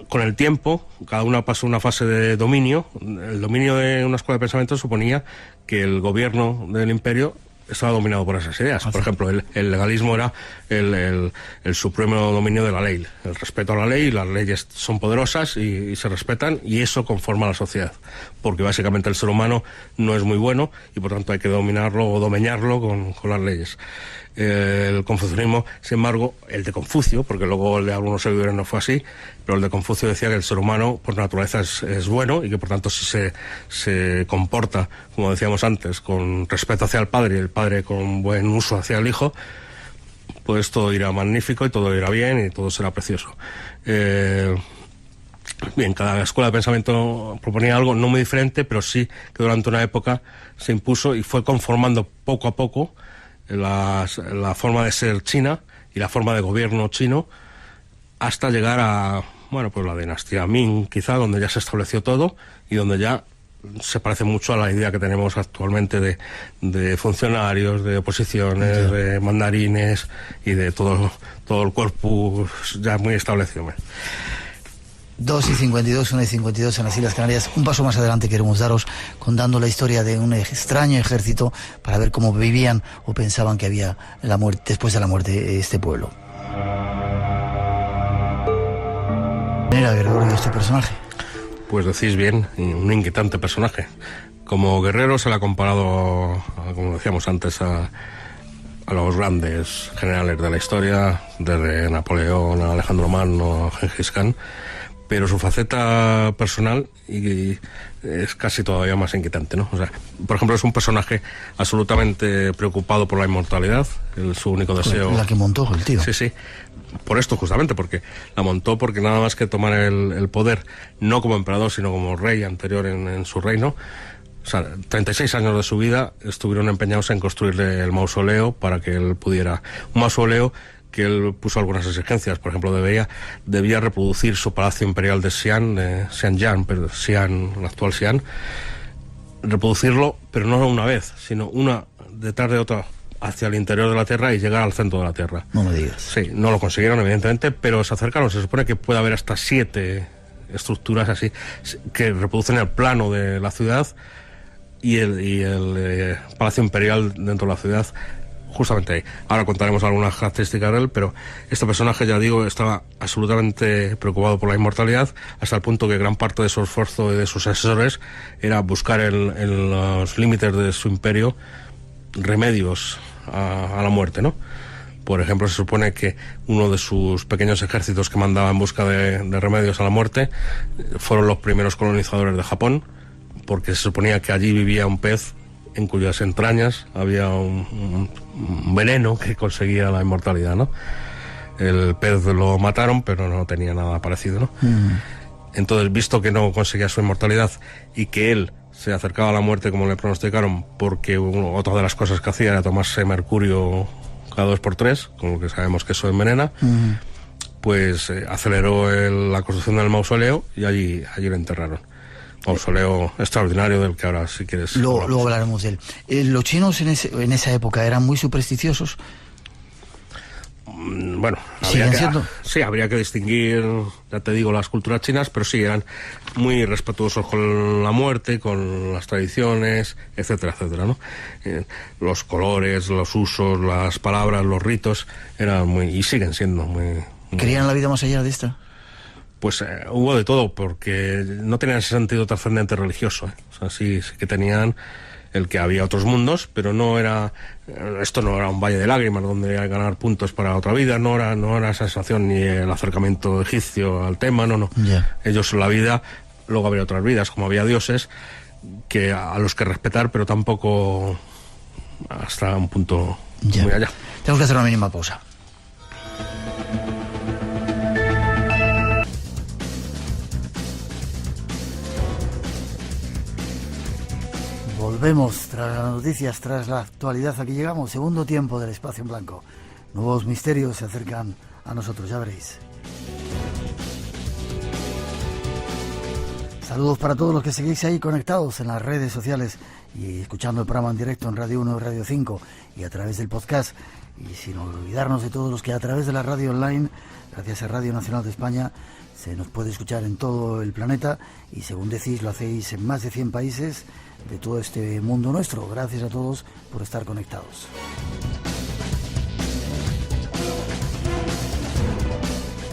Con el tiempo, cada una pasó una fase de dominio. El dominio de una escuela de pensamiento suponía que el gobierno del imperio estaba dominado por esas ideas. Por ejemplo, el legalismo era el supremo dominio de la ley, el respeto a la ley. Las leyes son poderosas y se respetan, y eso conforma a la sociedad, porque básicamente el ser humano no es muy bueno y por tanto hay que dominarlo o domeñarlo con las leyes. El confucianismo, sin embargo, el de Confucio, porque luego el de algunos seguidores no fue así, pero el de Confucio decía que el ser humano por naturaleza es bueno, y que por tanto si se comporta, como decíamos antes, con respeto hacia el padre y el padre con buen uso hacia el hijo, pues todo irá magnífico y todo irá bien y todo será precioso. Bien, cada escuela de pensamiento proponía algo no muy diferente, pero sí que durante una época se impuso y fue conformando poco a poco la forma de ser china y la forma de gobierno chino, hasta llegar a, bueno, pues la dinastía Ming, quizá, donde ya se estableció todo y donde ya se parece mucho a la idea que tenemos actualmente de funcionarios, de oposiciones, de mandarines y de todo el corpus ya muy establecido. 2:52, 1:52 en las Islas Canarias. Un paso más adelante queremos daros, contando la historia de un extraño ejército, para ver cómo vivían o pensaban que había la muerte, después de la muerte, este pueblo. ¿Quién era Gregorio, este personaje? Pues decís bien, un inquietante personaje. Como guerrero se le ha comparado, como decíamos antes, a los grandes generales de la historia, desde Napoleón a Alejandro Magno a Gengis Khan, pero su faceta personal es casi todavía más inquietante, ¿no? O sea, por ejemplo, es un personaje absolutamente preocupado por la inmortalidad, su único deseo... La que montó el tío. Sí, por esto justamente, porque la montó porque nada más que tomar el poder, no como emperador, sino como rey anterior en su reino, o sea, 36 años de su vida estuvieron empeñados en construirle el mausoleo para que él pudiera... Un mausoleo que él puso algunas exigencias. Por ejemplo, debía reproducir su palacio imperial de Xianjiang, el actual Xi'an, reproducirlo, pero no una vez, sino una detrás de otra, hacia el interior de la Tierra y llegar al centro de la Tierra. No me digas. Sí, no lo consiguieron, evidentemente, pero se acercaron. Se supone que puede haber hasta 7 estructuras así que reproducen el plano de la ciudad y el palacio imperial dentro de la ciudad, justamente ahí. Ahora contaremos algunas características de él, pero este personaje, ya digo, estaba absolutamente preocupado por la inmortalidad, hasta el punto que gran parte de su esfuerzo y de sus asesores era buscar en los límites de su imperio remedios a la muerte, ¿no? Por ejemplo, se supone que uno de sus pequeños ejércitos que mandaba en busca de remedios a la muerte fueron los primeros colonizadores de Japón, porque se suponía que allí vivía un pez en cuyas entrañas había un veneno que conseguía la inmortalidad, ¿no? El pez lo mataron, pero no tenía nada parecido, ¿no? Entonces, visto que no conseguía su inmortalidad y que él se acercaba a la muerte como le pronosticaron, porque otra de las cosas que hacía era tomarse mercurio cada 2x3, con lo que sabemos que eso envenena, pues aceleró la construcción del mausoleo y allí lo enterraron. Mausoleo extraordinario del que ahora, si quieres... Luego hablaremos de él. ¿Los chinos en esa época eran muy supersticiosos? bueno, habría que distinguir, ya te digo, las culturas chinas, pero sí, eran muy respetuosos con la muerte, con las tradiciones, etcétera, etcétera, ¿no? Los colores, los usos, las palabras, los ritos, eran y siguen siendo muy... ¿Creían la vida más allá de esta? Pues hubo de todo, porque no tenían ese sentido trascendente religioso, ¿eh? O sea, sí que tenían el que había otros mundos, pero esto no era un valle de lágrimas donde hay que ganar puntos para otra vida, no era esa sensación ni el acercamiento egipcio al tema, no. Yeah. Ellos la vida, luego había otras vidas, como había dioses, a los que respetar, pero tampoco hasta un punto muy allá. Tenemos que hacer una mínima pausa. Volvemos tras las noticias, tras la actualidad. Aquí llegamos, segundo tiempo del Espacio en Blanco. Nuevos misterios se acercan a nosotros, ya veréis. Saludos para todos los que seguís ahí conectados en las redes sociales y escuchando el programa en directo en Radio 1 y Radio 5 y a través del podcast. Y sin olvidarnos de todos los que a través de la radio online, gracias a Radio Nacional de España, se nos puede escuchar en todo el planeta y, según decís, lo hacéis en más de 100 países de todo este mundo nuestro. Gracias a todos por estar conectados.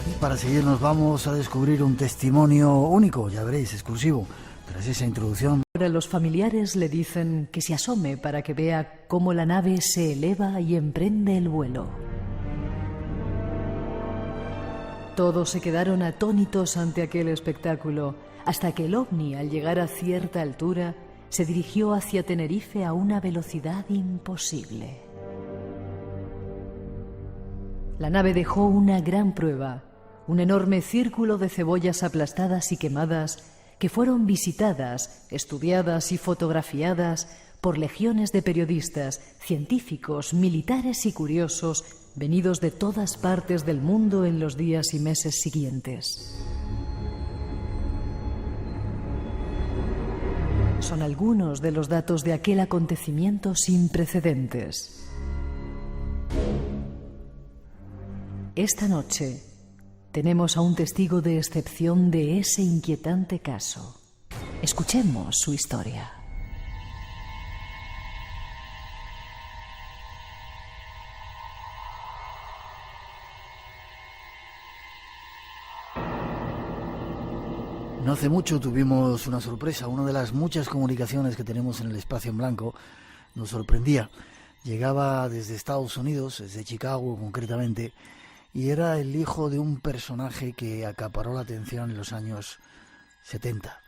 Y para seguirnos vamos a descubrir un testimonio único, ya veréis, exclusivo, tras esa introducción. Ahora los familiares le dicen que se asome para que vea cómo la nave se eleva y emprende el vuelo. Todos se quedaron atónitos ante aquel espectáculo, hasta que el ovni, al llegar a cierta altura, se dirigió hacia Tenerife a una velocidad imposible. La nave dejó una gran prueba, un enorme círculo de cebollas aplastadas y quemadas que fueron visitadas, estudiadas y fotografiadas por legiones de periodistas, científicos, militares y curiosos venidos de todas partes del mundo en los días y meses siguientes. Son algunos de los datos de aquel acontecimiento sin precedentes. Esta noche tenemos a un testigo de excepción de ese inquietante caso. Escuchemos su historia. No hace mucho tuvimos una sorpresa. Una de las muchas comunicaciones que tenemos en el Espacio en Blanco nos sorprendía. Llegaba desde Estados Unidos, desde Chicago concretamente, y era el hijo de un personaje que acaparó la atención en los años 70.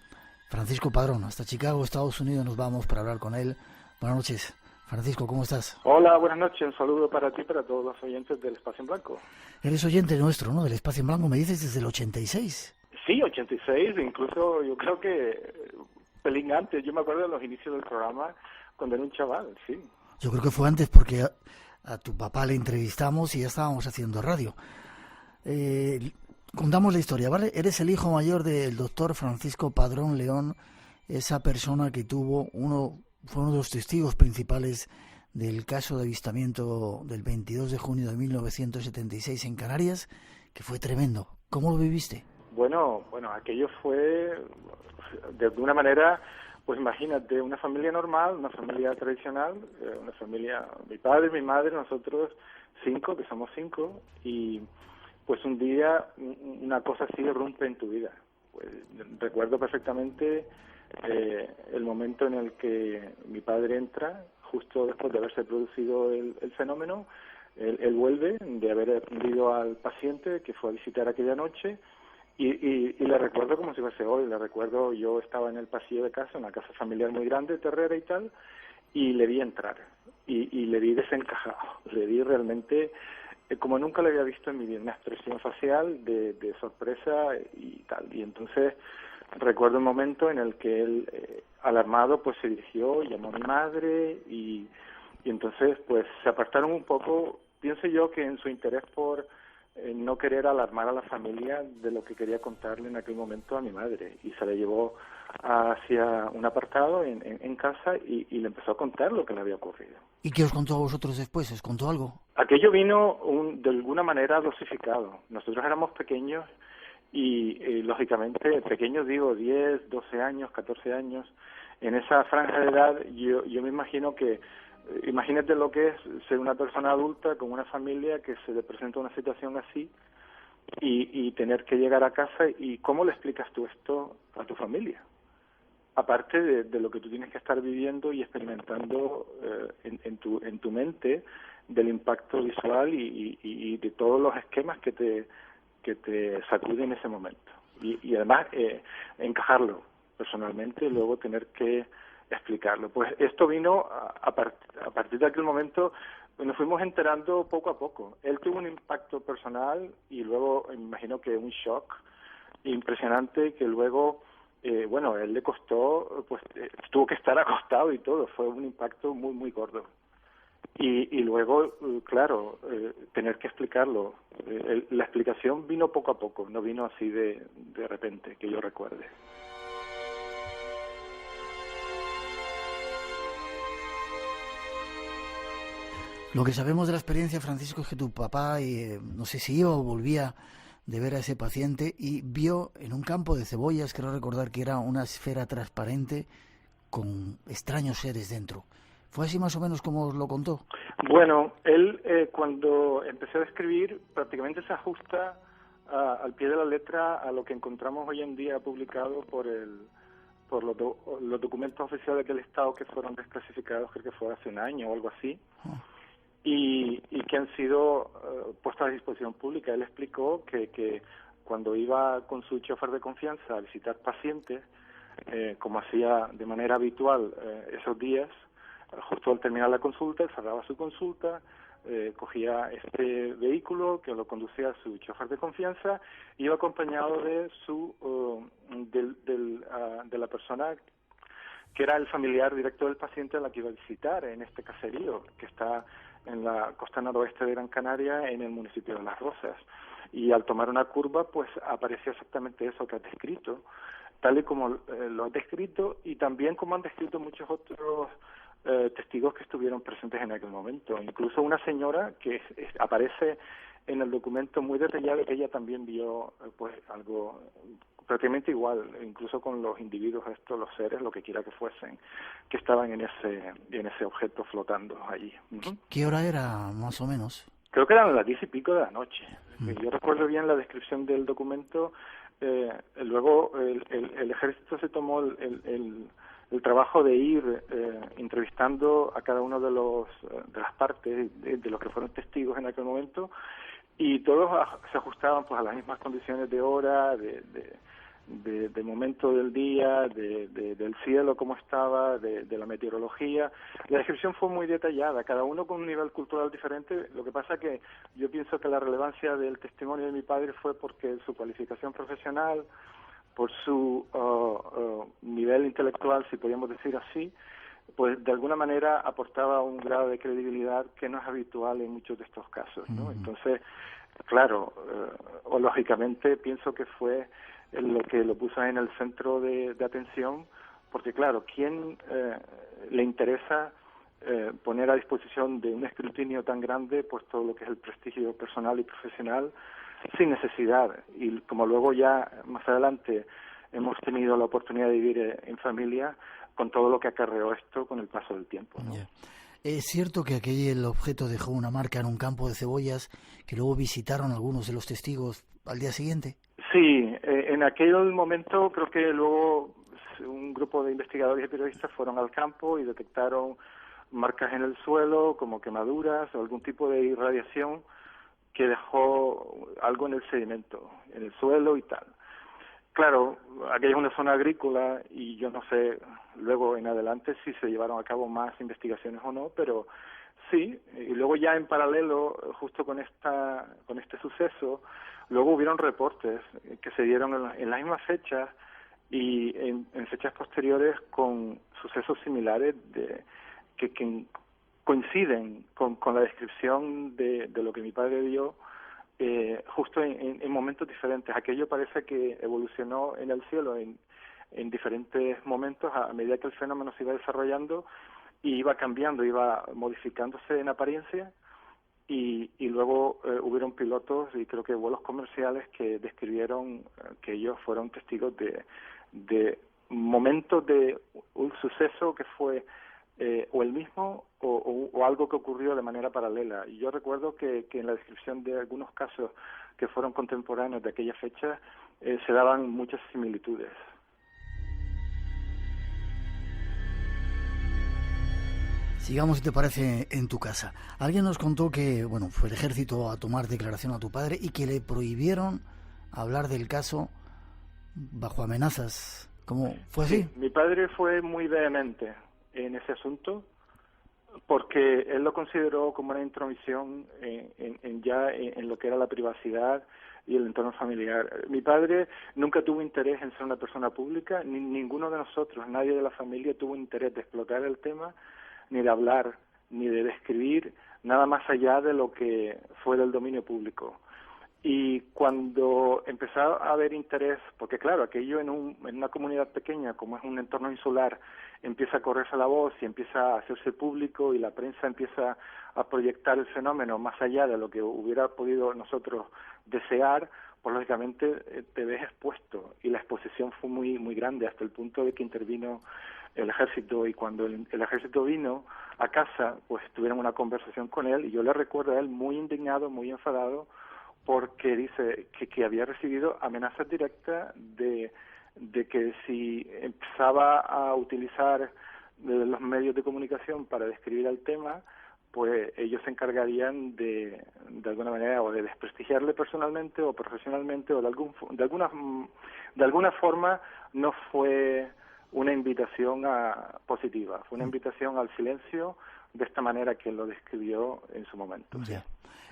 Francisco Padrón, hasta Chicago, Estados Unidos nos vamos para hablar con él. Buenas noches. Francisco, ¿cómo estás? Hola, buenas noches. Un saludo para ti y para todos los oyentes del Espacio en Blanco. Eres oyente nuestro, ¿no? Del Espacio en Blanco, me dices, desde el 86. Sí, 86, incluso yo creo que pelín antes. Yo me acuerdo de los inicios del programa cuando era un chaval, sí. Yo creo que fue antes porque a tu papá le entrevistamos y ya estábamos haciendo radio. Contamos la historia, ¿vale? Eres el hijo mayor del doctor Francisco Padrón León, esa persona que fue uno de los testigos principales del caso de avistamiento del 22 de junio de 1976 en Canarias, que fue tremendo. ¿Cómo lo viviste? Bueno, aquello fue de alguna manera, pues imagínate, una familia normal, una familia tradicional, una familia, mi padre, mi madre, nosotros 5, que somos 5, y pues un día una cosa así irrumpe en tu vida. Pues, recuerdo perfectamente el momento en el que mi padre entra, justo después de haberse producido el fenómeno, él vuelve de haber atendido al paciente que fue a visitar aquella noche. Y le recuerdo como si fuese hoy, le recuerdo, yo estaba en el pasillo de casa, una casa familiar muy grande, terrera y tal, y le vi entrar, y le vi desencajado, le vi realmente, como nunca lo había visto en mi vida, una expresión facial de sorpresa y tal, y entonces recuerdo un momento en el que él, alarmado, pues se dirigió, llamó a mi madre, y entonces pues se apartaron un poco, pienso yo que en su interés por no querer alarmar a la familia de lo que quería contarle en aquel momento a mi madre, y se la llevó hacia un apartado en casa y le empezó a contar lo que le había ocurrido. ¿Y qué os contó a vosotros después? ¿Os contó algo? Aquello vino de alguna manera dosificado. Nosotros éramos pequeños y lógicamente, pequeños digo 10, 12 años, 14 años. En esa franja de edad yo me imagino que, imagínate lo que es ser una persona adulta con una familia que se le presenta una situación así y tener que llegar a casa y ¿cómo le explicas tú esto a tu familia? Aparte de lo que tú tienes que estar viviendo y experimentando en tu mente del impacto visual y de todos los esquemas que te sacuden en ese momento. Y además encajarlo personalmente y luego tener que explicarlo. Pues esto vino a partir de aquel momento, nos fuimos enterando poco a poco. Él tuvo un impacto personal y luego me imagino que un shock impresionante que luego... él le costó, pues tuvo que estar acostado y todo, fue un impacto muy, muy gordo. Y luego, claro, tener que explicarlo. La explicación vino poco a poco, no vino así de repente, que yo recuerde. Lo que sabemos de la experiencia, Francisco, es que tu papá, no sé si iba o volvía de ver a ese paciente y vio en un campo de cebollas, creo recordar que era una esfera transparente con extraños seres dentro. ¿Fue así más o menos como os lo contó? Bueno, él cuando empezó a escribir prácticamente se ajusta al pie de la letra a lo que encontramos hoy en día publicado por los documentos oficiales del Estado que fueron desclasificados, creo que fue hace un año o algo así. Y que han sido puestos a disposición pública. Él explicó que cuando iba con su chofer de confianza a visitar pacientes, como hacía de manera habitual esos días, justo al terminar la consulta, cerraba su consulta, cogía este vehículo que lo conducía a su chofer de confianza, y iba acompañado de de la persona que era el familiar directo del paciente a la que iba a visitar en este caserío, que está en la costa noroeste de Gran Canaria, en el municipio de Las Rozas. Y al tomar una curva, pues apareció exactamente eso que has descrito, tal y como lo has descrito, y también como han descrito muchos otros testigos que estuvieron presentes en aquel momento. Incluso una señora que aparece en el documento muy detallado, que ella también vio pues algo prácticamente igual, incluso con los individuos estos, los seres, lo que quiera que fuesen, que estaban en ese objeto flotando allí. ¿Qué hora era, más o menos? Creo que eran las 10 y pico de la noche. Yo recuerdo bien la descripción del documento. Luego el ejército se tomó el trabajo de ir entrevistando a cada uno de las partes de los que fueron testigos en aquel momento, y todos se ajustaban pues a las mismas condiciones de hora, de momento del día, del cielo cómo estaba, de la meteorología. La descripción fue muy detallada, cada uno con un nivel cultural diferente. Lo que pasa que yo pienso que la relevancia del testimonio de mi padre fue porque su cualificación profesional, por su nivel intelectual, si podríamos decir así, pues de alguna manera aportaba un grado de credibilidad que no es habitual en muchos de estos casos, ¿no? Entonces, claro, o lógicamente pienso que fue lo que lo puso en el centro de atención, porque claro, ¿quién le interesa poner a disposición de un escrutinio tan grande pues todo lo que es el prestigio personal y profesional sin necesidad? Y como luego ya más adelante hemos tenido la oportunidad de vivir en familia, con todo lo que acarreó esto con el paso del tiempo, ¿no? Yeah. ¿Es cierto que el objeto dejó una marca en un campo de cebollas que luego visitaron algunos de los testigos al día siguiente? Sí, en aquel momento creo que luego un grupo de investigadores y periodistas fueron al campo y detectaron marcas en el suelo como quemaduras o algún tipo de irradiación que dejó algo en el sedimento, en el suelo y tal. Claro, aquella es una zona agrícola y yo no sé luego en adelante si se llevaron a cabo más investigaciones o no, pero sí. Y luego ya en paralelo, justo con este suceso, luego hubieron reportes que se dieron en las mismas fechas y en fechas posteriores con sucesos similares que coinciden con la descripción de lo que mi padre vio, justo en momentos diferentes. Aquello parece que evolucionó en el cielo en diferentes momentos a medida que el fenómeno se iba desarrollando y iba cambiando, iba modificándose en apariencia, y luego hubieron pilotos y creo que vuelos comerciales que describieron que ellos fueron testigos de momentos de un suceso que fue o el mismo o algo que ocurrió de manera paralela. Y yo recuerdo que en la descripción de algunos casos que fueron contemporáneos de aquella fecha se daban muchas similitudes. Sigamos, si te parece, en tu casa. Alguien nos contó que, bueno, fue el ejército a tomar declaración a tu padre y que le prohibieron hablar del caso bajo amenazas. ¿Cómo fue así? Sí, mi padre fue muy vehemente en ese asunto porque él lo consideró como una intromisión en lo que era la privacidad y el entorno familiar. Mi padre nunca tuvo interés en ser una persona pública, ni ninguno de nosotros, nadie de la familia tuvo interés de explotar el tema, ni de hablar, ni de describir nada más allá de lo que fue del dominio público. Y cuando empezó a haber interés, porque claro, aquello en una comunidad pequeña, como es un entorno insular, empieza a correrse la voz y empieza a hacerse público y la prensa empieza a proyectar el fenómeno más allá de lo que hubiera podido nosotros desear, pues lógicamente te ves expuesto. Y la exposición fue muy, muy grande, hasta el punto de que intervino el ejército, y cuando el ejército vino a casa, pues tuvieron una conversación con él, y yo le recuerdo a él muy indignado, muy enfadado, porque dice que había recibido amenazas directas de que si empezaba a utilizar los medios de comunicación para describir el tema, pues ellos se encargarían de alguna manera o de desprestigiarle personalmente o profesionalmente, o de alguna forma. No fue una invitación positiva, fue una invitación al silencio, de esta manera que lo describió en su momento. Ya.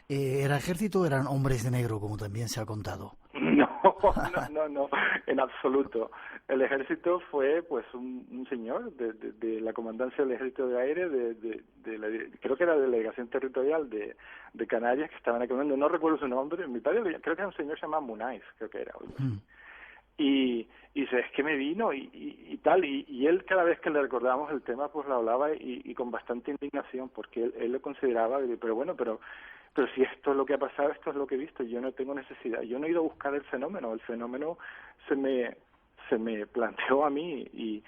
¿Era ejército o eran hombres de negro, como también se ha contado? No, en absoluto. El ejército fue pues un señor de la comandancia del ejército de aire, creo que era de la delegación territorial de Canarias, que estaban aquí. No recuerdo su nombre. Mi padre creo que era un señor llamado Munais, creo que era. Y dice, es que me vino y tal, y él cada vez que le recordábamos el tema, pues lo hablaba y con bastante indignación, porque él lo consideraba, pero si esto es lo que ha pasado, esto es lo que he visto, yo no tengo necesidad, yo no he ido a buscar el fenómeno se me planteó a mí, y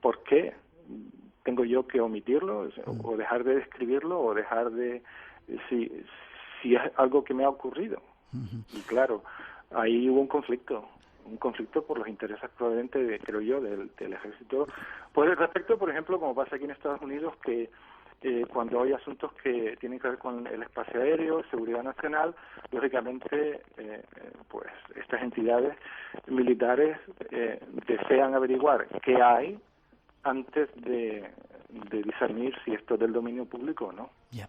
¿por qué tengo yo que omitirlo, o dejar de describirlo, o dejar de, si es algo que me ha ocurrido? Y claro, ahí hubo un conflicto por los intereses probablemente, creo yo, del ejército. Pues respecto, por ejemplo, como pasa aquí en Estados Unidos, que cuando hay asuntos que tienen que ver con el espacio aéreo, seguridad nacional, lógicamente, pues estas entidades militares desean averiguar qué hay antes de discernir si esto es del dominio público o no. Ya.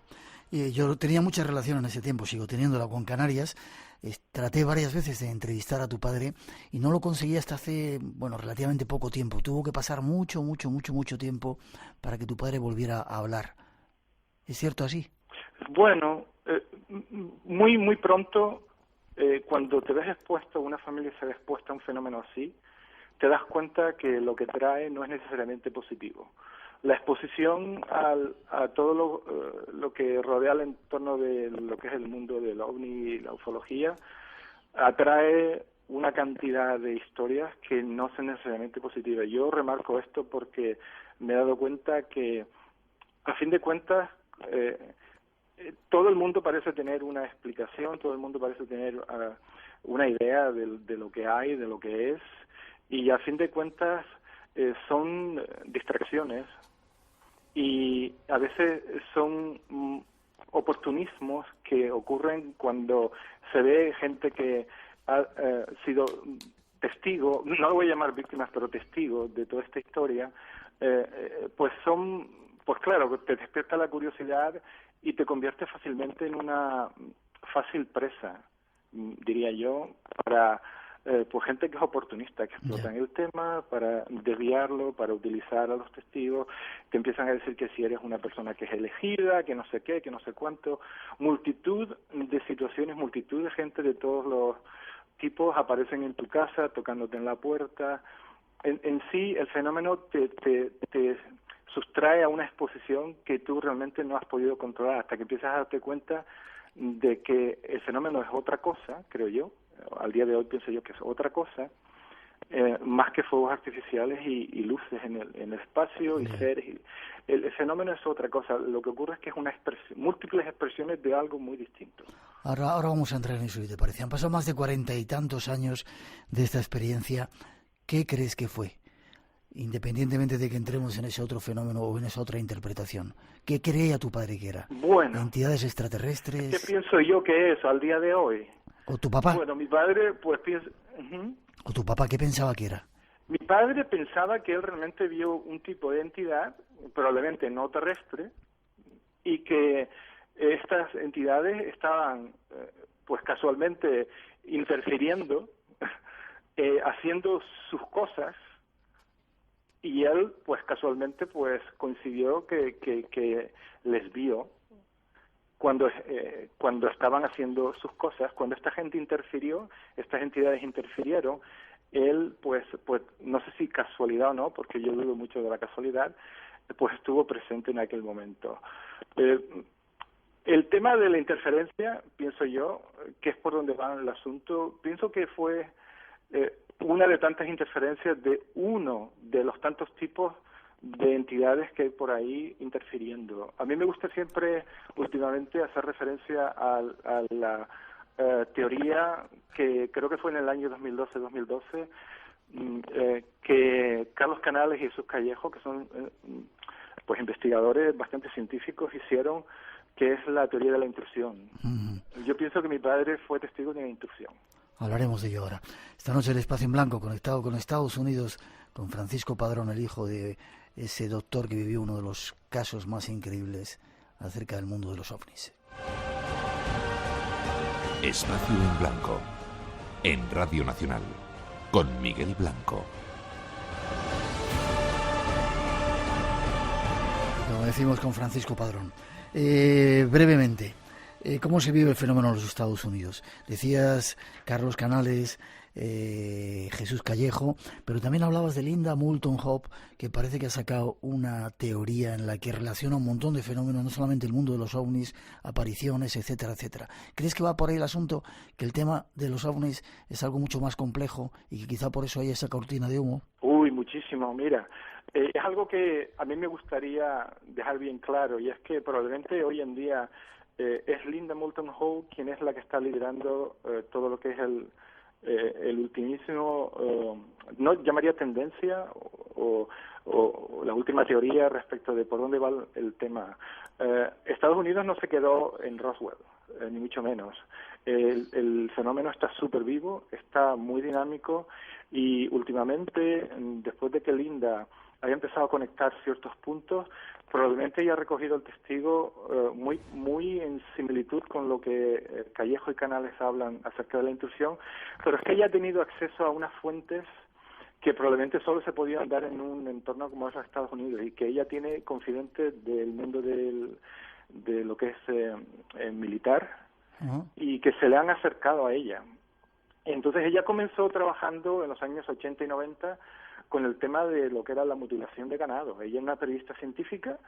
Yo tenía mucha relación en ese tiempo, sigo teniéndola con Canarias. Traté varias veces de entrevistar a tu padre y no lo conseguí hasta hace, relativamente poco tiempo. Tuvo que pasar mucho tiempo para que tu padre volviera a hablar. ¿Es cierto así? Bueno, muy pronto, cuando te ves expuesto, una familia se ve expuesta a un fenómeno así, te das cuenta que lo que trae no es necesariamente positivo. La exposición a todo lo que rodea el entorno de lo que es el mundo del ovni y la ufología atrae una cantidad de historias que no son necesariamente positivas. Yo remarco esto porque me he dado cuenta que, a fin de cuentas, todo el mundo parece tener una explicación, todo el mundo parece tener una idea de lo que hay, de lo que es, y a fin de cuentas son distracciones, y a veces son oportunismos que ocurren cuando se ve gente que ha sido testigo, no lo voy a llamar víctimas, pero testigos de toda esta historia, pues claro, te despierta la curiosidad y te convierte fácilmente en una fácil presa, diría yo, para pues gente que es oportunista, que explotan el tema para desviarlo, para utilizar a los testigos. Te empiezan a decir que si eres una persona que es elegida, que no sé qué, que no sé cuánto. Multitud de situaciones, multitud de gente de todos los tipos aparecen en tu casa, tocándote en la puerta. En sí, el fenómeno te sustrae a una exposición que tú realmente no has podido controlar, hasta que empiezas a darte cuenta de que el fenómeno es otra cosa, creo yo, al día de hoy pienso yo que es otra cosa, más que fuegos artificiales y luces en el espacio y seres. El fenómeno es otra cosa. Lo que ocurre es que es múltiples expresiones de algo muy distinto. Ahora vamos a entrar en eso, si te parece. Han pasado más de 40 y tantos años de esta experiencia. ¿Qué crees que fue? Independientemente de que entremos en ese otro fenómeno o en esa otra interpretación. ¿Qué creía tu padre que era? Bueno. ¿Entidades extraterrestres? ¿Qué pienso yo que es al día de hoy? ¿O tu papá? Bueno, mi padre pues piensa... ¿O tu papá qué pensaba que era? Mi padre pensaba que él realmente vio un tipo de entidad, probablemente no terrestre, y que estas entidades estaban, pues casualmente, interfiriendo, haciendo sus cosas, y él, pues casualmente, pues coincidió que les vio cuando estaban haciendo sus cosas. Cuando esta gente interfirió, estas entidades interfirieron, él, pues no sé si casualidad o no, porque yo dudo mucho de la casualidad, pues estuvo presente en aquel momento. El tema de la interferencia, pienso yo, que es por donde va el asunto, pienso que fue una de tantas interferencias de uno de los tantos tipos de entidades que hay por ahí interfiriendo. A mí me gusta siempre, últimamente, hacer referencia a la teoría que creo que fue en el año 2012, que Carlos Canales y Jesús Callejo, que son pues investigadores bastante científicos, hicieron, que es la teoría de la intrusión. Yo pienso que mi padre fue testigo de una intrusión. Hablaremos de ello ahora. Esta noche el Espacio en Blanco, conectado con Estados Unidos, con Francisco Padrón, el hijo de ese doctor que vivió uno de los casos más increíbles acerca del mundo de los ovnis. Espacio en Blanco, en Radio Nacional, con Miguel Blanco. Como decimos con Francisco Padrón. Brevemente, ¿cómo se vive el fenómeno en los Estados Unidos? Decías Carlos Canales, Jesús Callejo, pero también hablabas de Linda Moulton Hope, que parece que ha sacado una teoría en la que relaciona un montón de fenómenos, no solamente el mundo de los ovnis, apariciones, etcétera, etcétera. ¿Crees que va por ahí el asunto, que el tema de los ovnis es algo mucho más complejo y que quizá por eso hay esa cortina de humo? Uy, muchísimo, mira. Es algo que a mí me gustaría dejar bien claro, y es que probablemente hoy en día es Linda Moulton Howe quien es la que está liderando todo lo que es el ultimísimo, no llamaría tendencia o la última teoría respecto de por dónde va el tema. Estados Unidos no se quedó en Roswell, ni mucho menos. El fenómeno está súper vivo, está muy dinámico, y últimamente, después de que Linda haya empezado a conectar ciertos puntos, probablemente ella ha recogido el testigo muy en similitud con lo que Callejo y Canales hablan acerca de la intrusión, pero es que ella ha tenido acceso a unas fuentes que probablemente solo se podían dar en un entorno como es los Estados Unidos, y que ella tiene confidentes del mundo de lo que es militar, y que se le han acercado a ella. Entonces ella comenzó trabajando en los años 80 y 90 con el tema de lo que era la mutilación de ganado. Ella es una periodista científica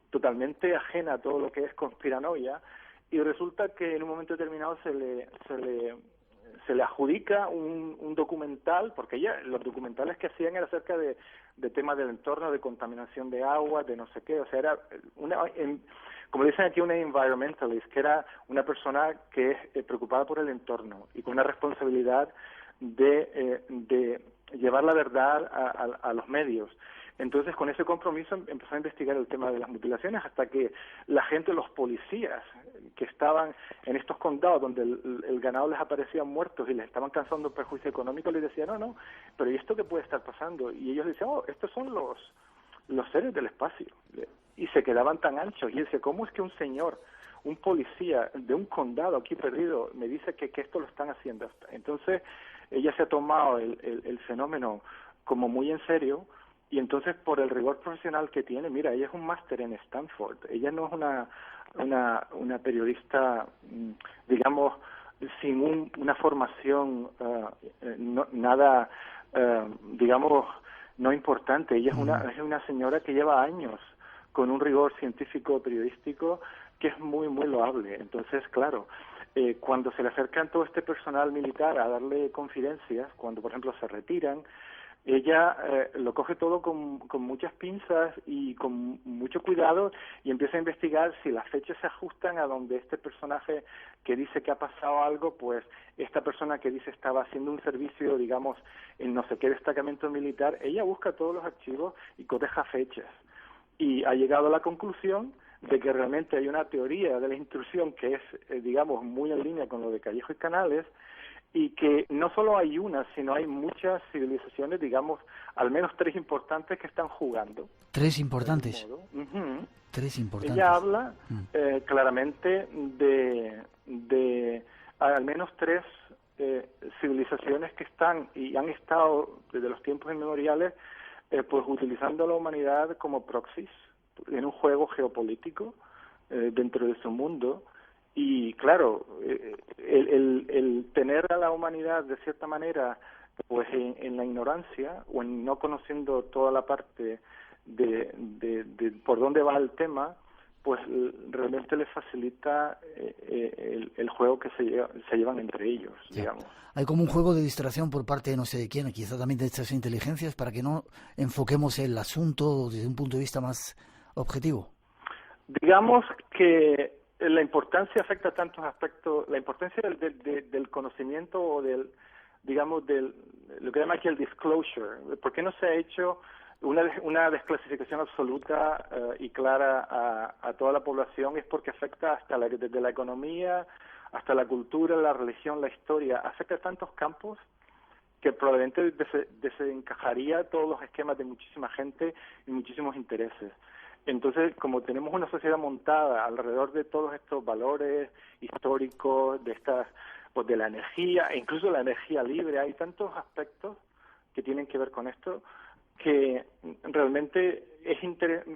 totalmente ajena a todo lo que es conspiranoia, y resulta que en un momento determinado se le adjudica un documental, porque los documentales que hacían era acerca de temas del entorno, de contaminación de agua, de no sé qué, o sea, era como dicen aquí, una environmentalist, que era una persona que es preocupada por el entorno y con una responsabilidad de llevar la verdad a los medios. Entonces, con ese compromiso empezó a investigar el tema de las mutilaciones, hasta que la gente, los policías que estaban en estos condados donde el ganado les aparecía muertos y les estaban causando un perjuicio económico, les decían, no, pero ¿y esto qué puede estar pasando? Y ellos decían, estos son los seres del espacio. Y se quedaban tan anchos. Y él decía, ¿cómo es que un señor, un policía de un condado aquí perdido, me dice que esto lo están haciendo? Entonces, ella se ha tomado el fenómeno como muy en serio, y entonces por el rigor profesional que tiene, mira, ella es un máster en Stanford, ella no es una periodista, digamos, sin una formación nada, digamos, no importante. Ella es una señora que lleva años con un rigor científico periodístico que es muy, muy loable. Entonces, claro, cuando se le acercan todo este personal militar a darle confidencias, cuando, por ejemplo, se retiran, ella lo coge todo con muchas pinzas y con mucho cuidado y empieza a investigar si las fechas se ajustan a donde este personaje que dice que ha pasado algo, pues esta persona que dice estaba haciendo un servicio, digamos, en no sé qué destacamento militar, ella busca todos los archivos y coteja fechas. Y ha llegado a la conclusión de que realmente hay una teoría de la intrusión que es, digamos, muy en línea con lo de Callejo y Canales, y que no solo hay una, sino hay muchas civilizaciones, digamos, al menos 3 importantes que están jugando. 3 importantes. Uh-huh. 3 importantes. Ella habla claramente de al menos 3 civilizaciones que están y han estado desde los tiempos inmemoriales pues utilizando a la humanidad como proxies en un juego geopolítico dentro de su mundo. Y claro, el tener a la humanidad de cierta manera pues en la ignorancia o en no conociendo toda la parte de por dónde va el tema, pues realmente les facilita el juego que se llevan entre ellos, digamos. Hay como un juego de distracción por parte de no sé de quién, quizá también de estas inteligencias, para que no enfoquemos el asunto desde un punto de vista más objetivo. Digamos que la importancia afecta a tantos aspectos, la importancia del conocimiento o digamos, lo que llama aquí el disclosure. ¿Por qué no se ha hecho una desclasificación absoluta y clara a toda la población? Es porque afecta desde la economía hasta la cultura, la religión, la historia, afecta a tantos campos que probablemente desencajaría todos los esquemas de muchísima gente y muchísimos intereses. Entonces, como tenemos una sociedad montada alrededor de todos estos valores históricos, de la energía, e incluso la energía libre, hay tantos aspectos que tienen que ver con esto que realmente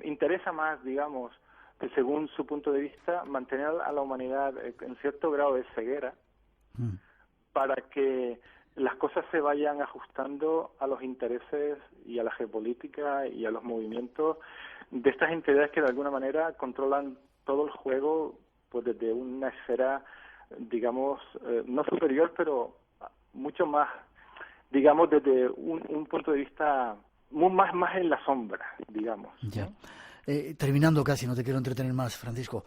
interesa más, digamos, según su punto de vista, mantener a la humanidad en cierto grado de ceguera para que las cosas se vayan ajustando a los intereses y a la geopolítica y a los movimientos de estas entidades que de alguna manera controlan todo el juego pues desde una esfera, digamos, no superior, pero mucho más, digamos, desde un punto de vista más en la sombra, digamos. Ya. Terminando casi, no te quiero entretener más, Francisco.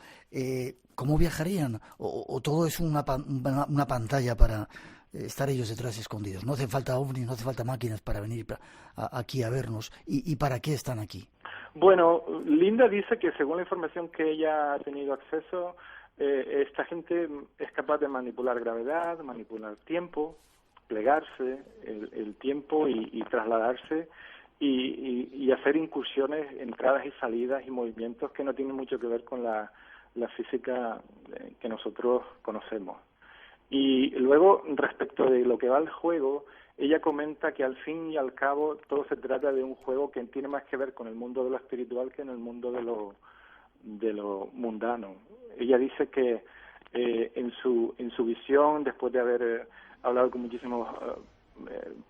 ¿Cómo viajarían? ¿O todo es una pantalla para estar ellos detrás escondidos? No hace falta ovnis, no hace falta máquinas para venir aquí a vernos. ¿Y para qué están aquí? Bueno, Linda dice que según la información que ella ha tenido acceso, esta gente es capaz de manipular gravedad, manipular tiempo, plegarse el tiempo y trasladarse y hacer incursiones, entradas y salidas y movimientos que no tienen mucho que ver con la física que nosotros conocemos. Y luego, respecto de lo que va al juego, ella comenta que al fin y al cabo todo se trata de un juego que tiene más que ver con el mundo de lo espiritual que en el mundo de lo mundano. Ella dice que en su visión, después de haber hablado con muchísimos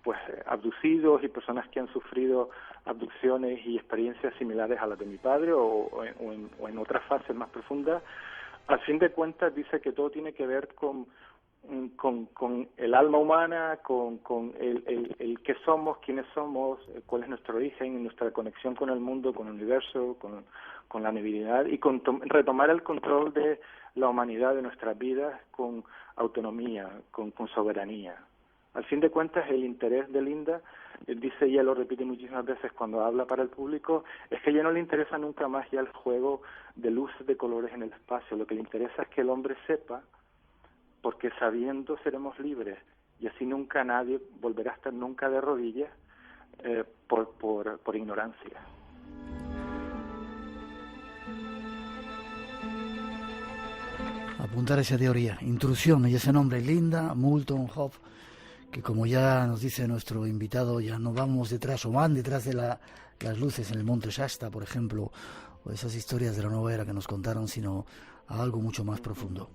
pues abducidos y personas que han sufrido abducciones y experiencias similares a las de mi padre o en otras fases más profundas, al fin de cuentas dice que todo tiene que ver con el alma humana, con el qué somos, quiénes somos, cuál es nuestro origen, nuestra conexión con el mundo, con el universo, con la divinidad y con retomar el control de la humanidad, de nuestras vidas, con autonomía, con soberanía. Al fin de cuentas, el interés de Linda, dice ella, lo repite muchísimas veces cuando habla para el público, es que a ella no le interesa nunca más ya el juego de luces, de colores en el espacio. Lo que le interesa es que el hombre sepa, porque sabiendo seremos libres y así nunca nadie volverá a estar nunca de rodillas por ignorancia. Apuntar esa teoría, intrusión, y ese nombre, Linda Moulton Hough, que como ya nos dice nuestro invitado, ya no vamos detrás o van detrás de las luces en el monte Shasta, por ejemplo, o esas historias de la nueva era que nos contaron, sino a algo mucho más profundo.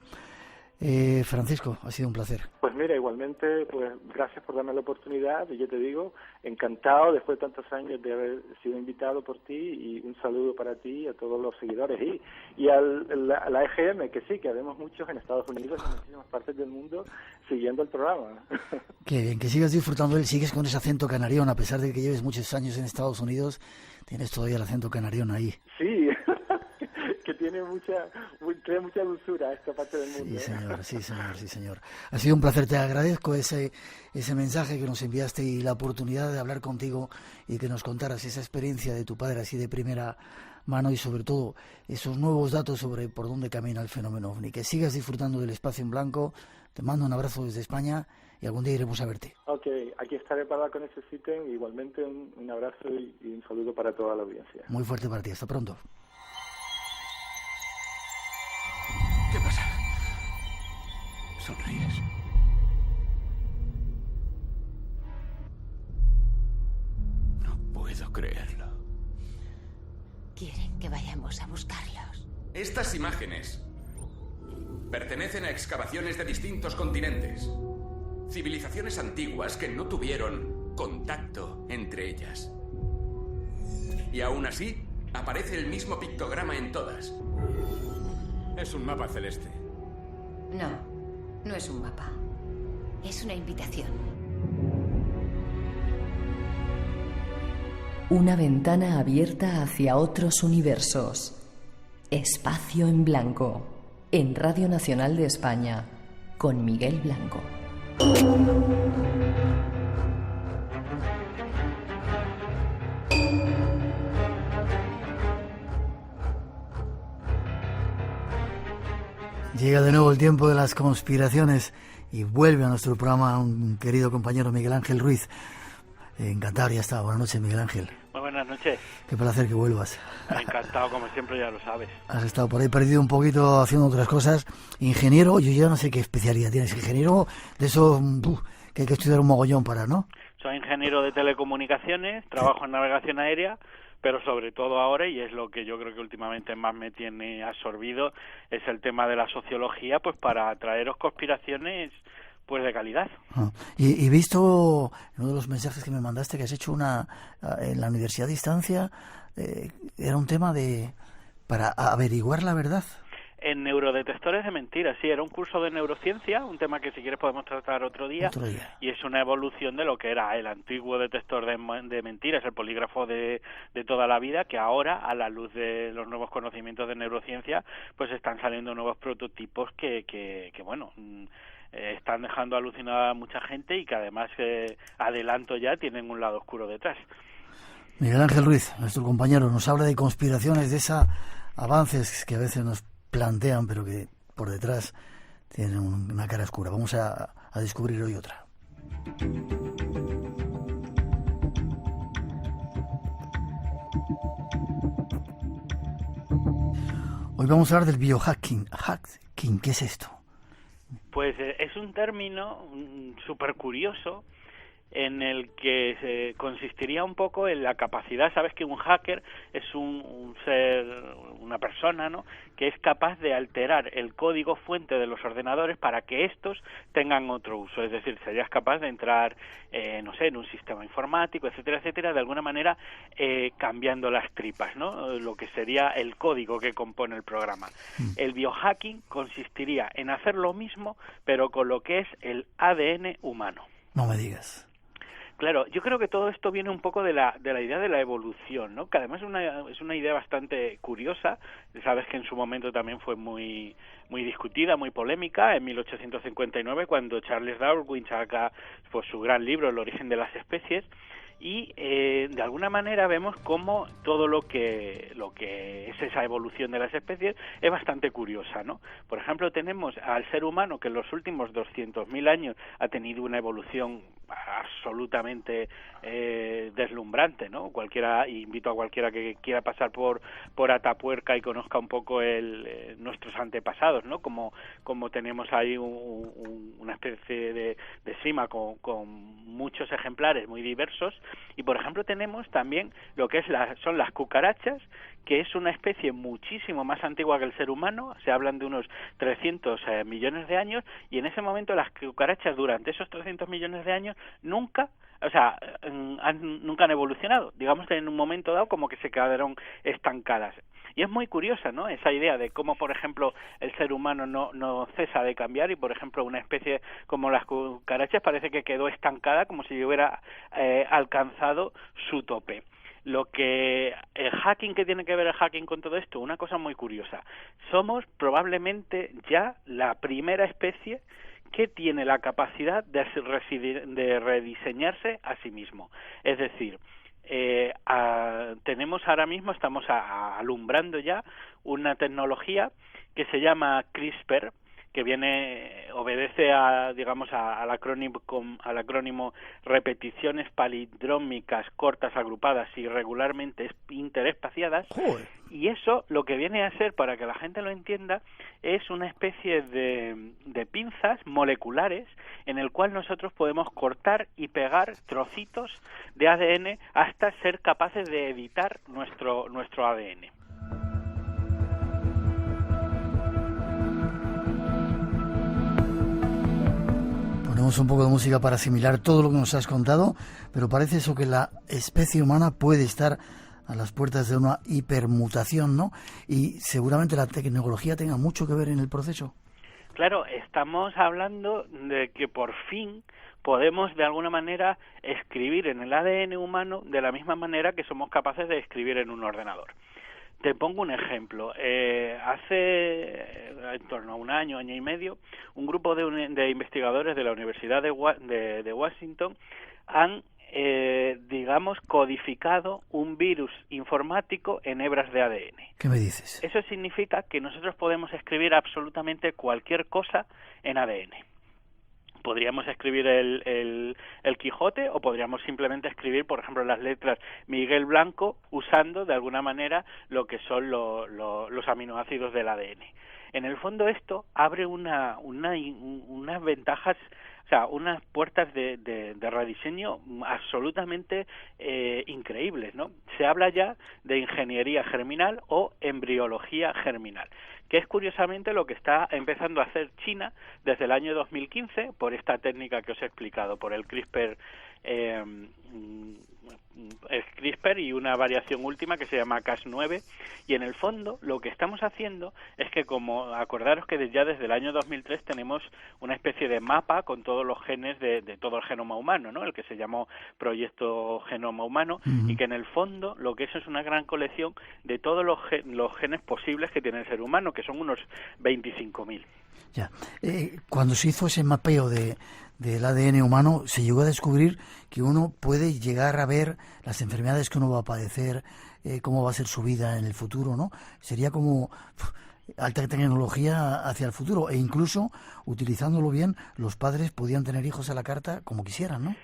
Francisco, ha sido un placer. Pues mira, igualmente, pues gracias por darme la oportunidad, y yo te digo, encantado después de tantos años de haber sido invitado por ti, y un saludo para ti y a todos los seguidores, y a la EGM, que sí, que habemos muchos en Estados Unidos y en muchísimas partes del mundo siguiendo el programa. Qué bien, que sigas disfrutando de él, sigues con ese acento canarión, a pesar de que lleves muchos años en Estados Unidos, tienes todavía el acento canarión ahí. Sí, que trae mucha dulzura a esta parte del mundo. Sí, señor. Ha sido un placer, te agradezco ese mensaje que nos enviaste y la oportunidad de hablar contigo y que nos contaras esa experiencia de tu padre así de primera mano, y sobre todo esos nuevos datos sobre por dónde camina el fenómeno OVNI. Que sigas disfrutando del espacio en blanco, te mando un abrazo desde España y algún día iremos a verte. Ok, aquí estaré para lo que necesiten, igualmente un abrazo y un saludo para toda la audiencia. Muy fuerte para ti, hasta pronto. ¿Qué pasa? Sonríes. No puedo creerlo. Quieren que vayamos a buscarlos. Estas imágenes pertenecen a excavaciones de distintos continentes. Civilizaciones antiguas que no tuvieron contacto entre ellas. Y aún así, aparece el mismo pictograma en todas. Es un mapa celeste. No es un mapa. Es una invitación. Una ventana abierta hacia otros universos. Espacio en Blanco. En Radio Nacional de España. Con Miguel Blanco. Llega de nuevo el tiempo de las conspiraciones y vuelve a nuestro programa un querido compañero Miguel Ángel Ruiz. Encantado, ya está. Buenas noches, Miguel Ángel. Muy buenas noches. Qué placer que vuelvas. Encantado, como siempre, ya lo sabes. Has estado por ahí perdido un poquito haciendo otras cosas. Ingeniero, yo ya no sé qué especialidad tienes. Ingeniero de eso que hay que estudiar un mogollón para, ¿no? Soy ingeniero de telecomunicaciones, trabajo en navegación aérea, pero sobre todo ahora, y es lo que yo creo que últimamente más me tiene absorbido, es el tema de la sociología, pues para traeros conspiraciones pues de calidad. Y visto en uno de los mensajes que me mandaste que has hecho en la Universidad de Distancia, era un tema para averiguar la verdad. En neurodetectores de mentiras, sí, era un curso de neurociencia, un tema que si quieres podemos tratar otro día. Y es una evolución de lo que era el antiguo detector de mentiras, el polígrafo de toda la vida, que ahora, a la luz de los nuevos conocimientos de neurociencia, pues están saliendo nuevos prototipos que bueno, están dejando alucinada a mucha gente y que además, adelanto ya, tienen un lado oscuro detrás. Miguel Ángel Ruiz, nuestro compañero, nos habla de conspiraciones, de esos avances que a veces nos plantean, pero que por detrás tienen una cara oscura. Vamos a descubrir hoy otra. Hoy vamos a hablar del biohacking. ¿Qué es esto? Pues es un término súper curioso en el que consistiría un poco en la capacidad, sabes que un hacker es un ser, una persona, ¿no?, que es capaz de alterar el código fuente de los ordenadores para que estos tengan otro uso, es decir, serías capaz de entrar, no sé, en un sistema informático, etcétera, etcétera, de alguna manera cambiando las tripas, ¿no?, lo que sería el código que compone el programa. El biohacking consistiría en hacer lo mismo, pero con lo que es el ADN humano. No me digas. Claro, yo creo que todo esto viene un poco de la idea de la evolución, ¿no? Que además es una idea bastante curiosa. Sabes que en su momento también fue muy discutida, muy polémica, en 1859, cuando Charles Darwin saca pues su gran libro, El origen de las especies, y de alguna manera vemos cómo todo lo que es esa evolución de las especies es bastante curiosa, ¿no? Por ejemplo, tenemos al ser humano que en los últimos 200.000 años ha tenido una evolución absolutamente deslumbrante, ¿no? Invito a cualquiera que quiera pasar por Atapuerca y conozca un poco nuestros antepasados, ¿no? Como tenemos ahí una especie de sima con muchos ejemplares muy diversos, y por ejemplo tenemos también lo que son las cucarachas, que es una especie muchísimo más antigua que el ser humano. Se hablan de unos 300 millones de años, y en ese momento las cucarachas durante esos 300 millones de años nunca han evolucionado, digamos, en un momento dado como que se quedaron estancadas. Y es muy curiosa, ¿no?, esa idea de cómo, por ejemplo, el ser humano no cesa de cambiar, y por ejemplo una especie como las cucarachas parece que quedó estancada, como si hubiera alcanzado su tope. ¿Qué tiene que ver el hacking con todo esto? Una cosa muy curiosa. Somos probablemente ya la primera especie que tiene la capacidad de rediseñarse a sí mismo. Es decir, estamos alumbrando ya una tecnología que se llama CRISPR, que obedece al acrónimo repeticiones palindrómicas cortas, agrupadas y regularmente interespaciadas. ¡Joder! Y eso lo que viene a ser, para que la gente lo entienda, es una especie de pinzas moleculares en el cual nosotros podemos cortar y pegar trocitos de ADN hasta ser capaces de editar nuestro ADN. Ponemos un poco de música para asimilar todo lo que nos has contado, pero parece eso, que la especie humana puede estar a las puertas de una hipermutación, ¿no? Y seguramente la tecnología tenga mucho que ver en el proceso. Claro, estamos hablando de que por fin podemos de alguna manera escribir en el ADN humano de la misma manera que somos capaces de escribir en un ordenador. Te pongo un ejemplo. Hace en torno a un año y medio, un grupo de investigadores de la Universidad de Washington han, codificado un virus informático en hebras de ADN. ¿Qué me dices? Eso significa que nosotros podemos escribir absolutamente cualquier cosa en ADN. Podríamos escribir el Quijote, o podríamos simplemente escribir, por ejemplo, las letras Miguel Blanco, usando de alguna manera lo que son los aminoácidos del ADN. En el fondo esto abre unas ventajas, o sea, unas puertas de rediseño absolutamente increíbles, ¿no? Se habla ya de ingeniería germinal o embriología germinal, que es curiosamente lo que está empezando a hacer China desde el año 2015 por esta técnica que os he explicado, por el CRISPR y una variación última que se llama Cas9, y en el fondo lo que estamos haciendo es que, como acordaros que ya desde el año 2003 tenemos una especie de mapa con todos los genes de todo el genoma humano, ¿no?, el que se llamó Proyecto Genoma Humano, y que en el fondo lo que es una gran colección de todos los genes posibles que tiene el ser humano, que son unos 25.000. Ya. Cuando se hizo ese mapeo del ADN humano, se llegó a descubrir que uno puede llegar a ver las enfermedades que uno va a padecer, cómo va a ser su vida en el futuro, ¿no? Sería como alta tecnología hacia el futuro, e incluso, utilizándolo bien, los padres podían tener hijos a la carta como quisieran, ¿no?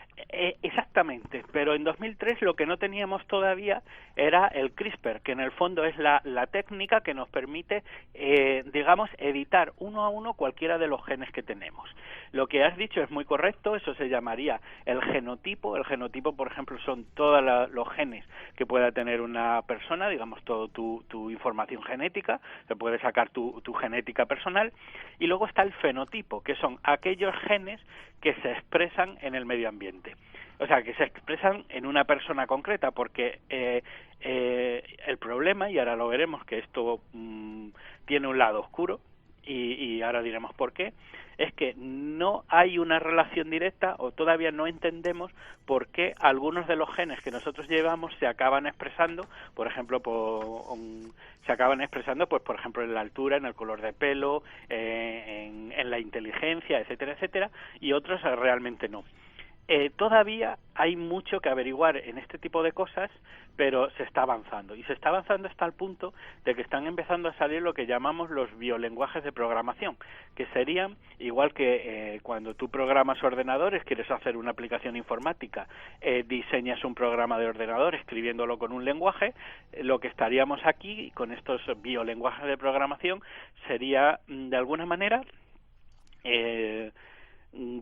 Exactamente, pero en 2003 lo que no teníamos todavía era el CRISPR, que en el fondo es la técnica que nos permite, editar uno a uno cualquiera de los genes que tenemos. Lo que has dicho es muy correcto, eso se llamaría el genotipo. El genotipo, por ejemplo, son todos los genes que pueda tener una persona, digamos, toda tu información genética, se puede sacar tu genética personal, y luego está el fenotipo, que son aquellos genes que se expresan en el medio ambiente. O sea, que se expresan en una persona concreta, porque el problema, y ahora lo veremos, que esto tiene un lado oscuro, y ahora diremos por qué, es que no hay una relación directa, o todavía no entendemos por qué algunos de los genes que nosotros llevamos se acaban expresando, por ejemplo, por ejemplo, en la altura, en el color de pelo, en la inteligencia, etcétera, etcétera, y otros realmente no. Todavía hay mucho que averiguar en este tipo de cosas, pero se está avanzando. Y se está avanzando hasta el punto de que están empezando a salir lo que llamamos los biolenguajes de programación, que serían, igual que cuando tú programas ordenadores, quieres hacer una aplicación informática, diseñas un programa de ordenador escribiéndolo con un lenguaje, lo que estaríamos aquí con estos biolenguajes de programación sería, de alguna manera,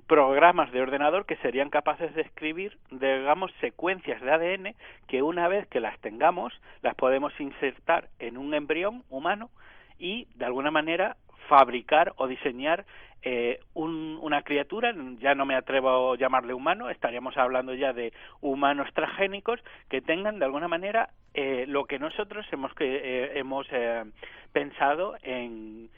programas de ordenador que serían capaces de escribir, digamos, secuencias de ADN que una vez que las tengamos, las podemos insertar en un embrión humano y, de alguna manera, fabricar o diseñar una criatura. Ya no me atrevo a llamarle humano, estaríamos hablando ya de humanos transgénicos que tengan, de alguna manera, lo que nosotros hemos pensado en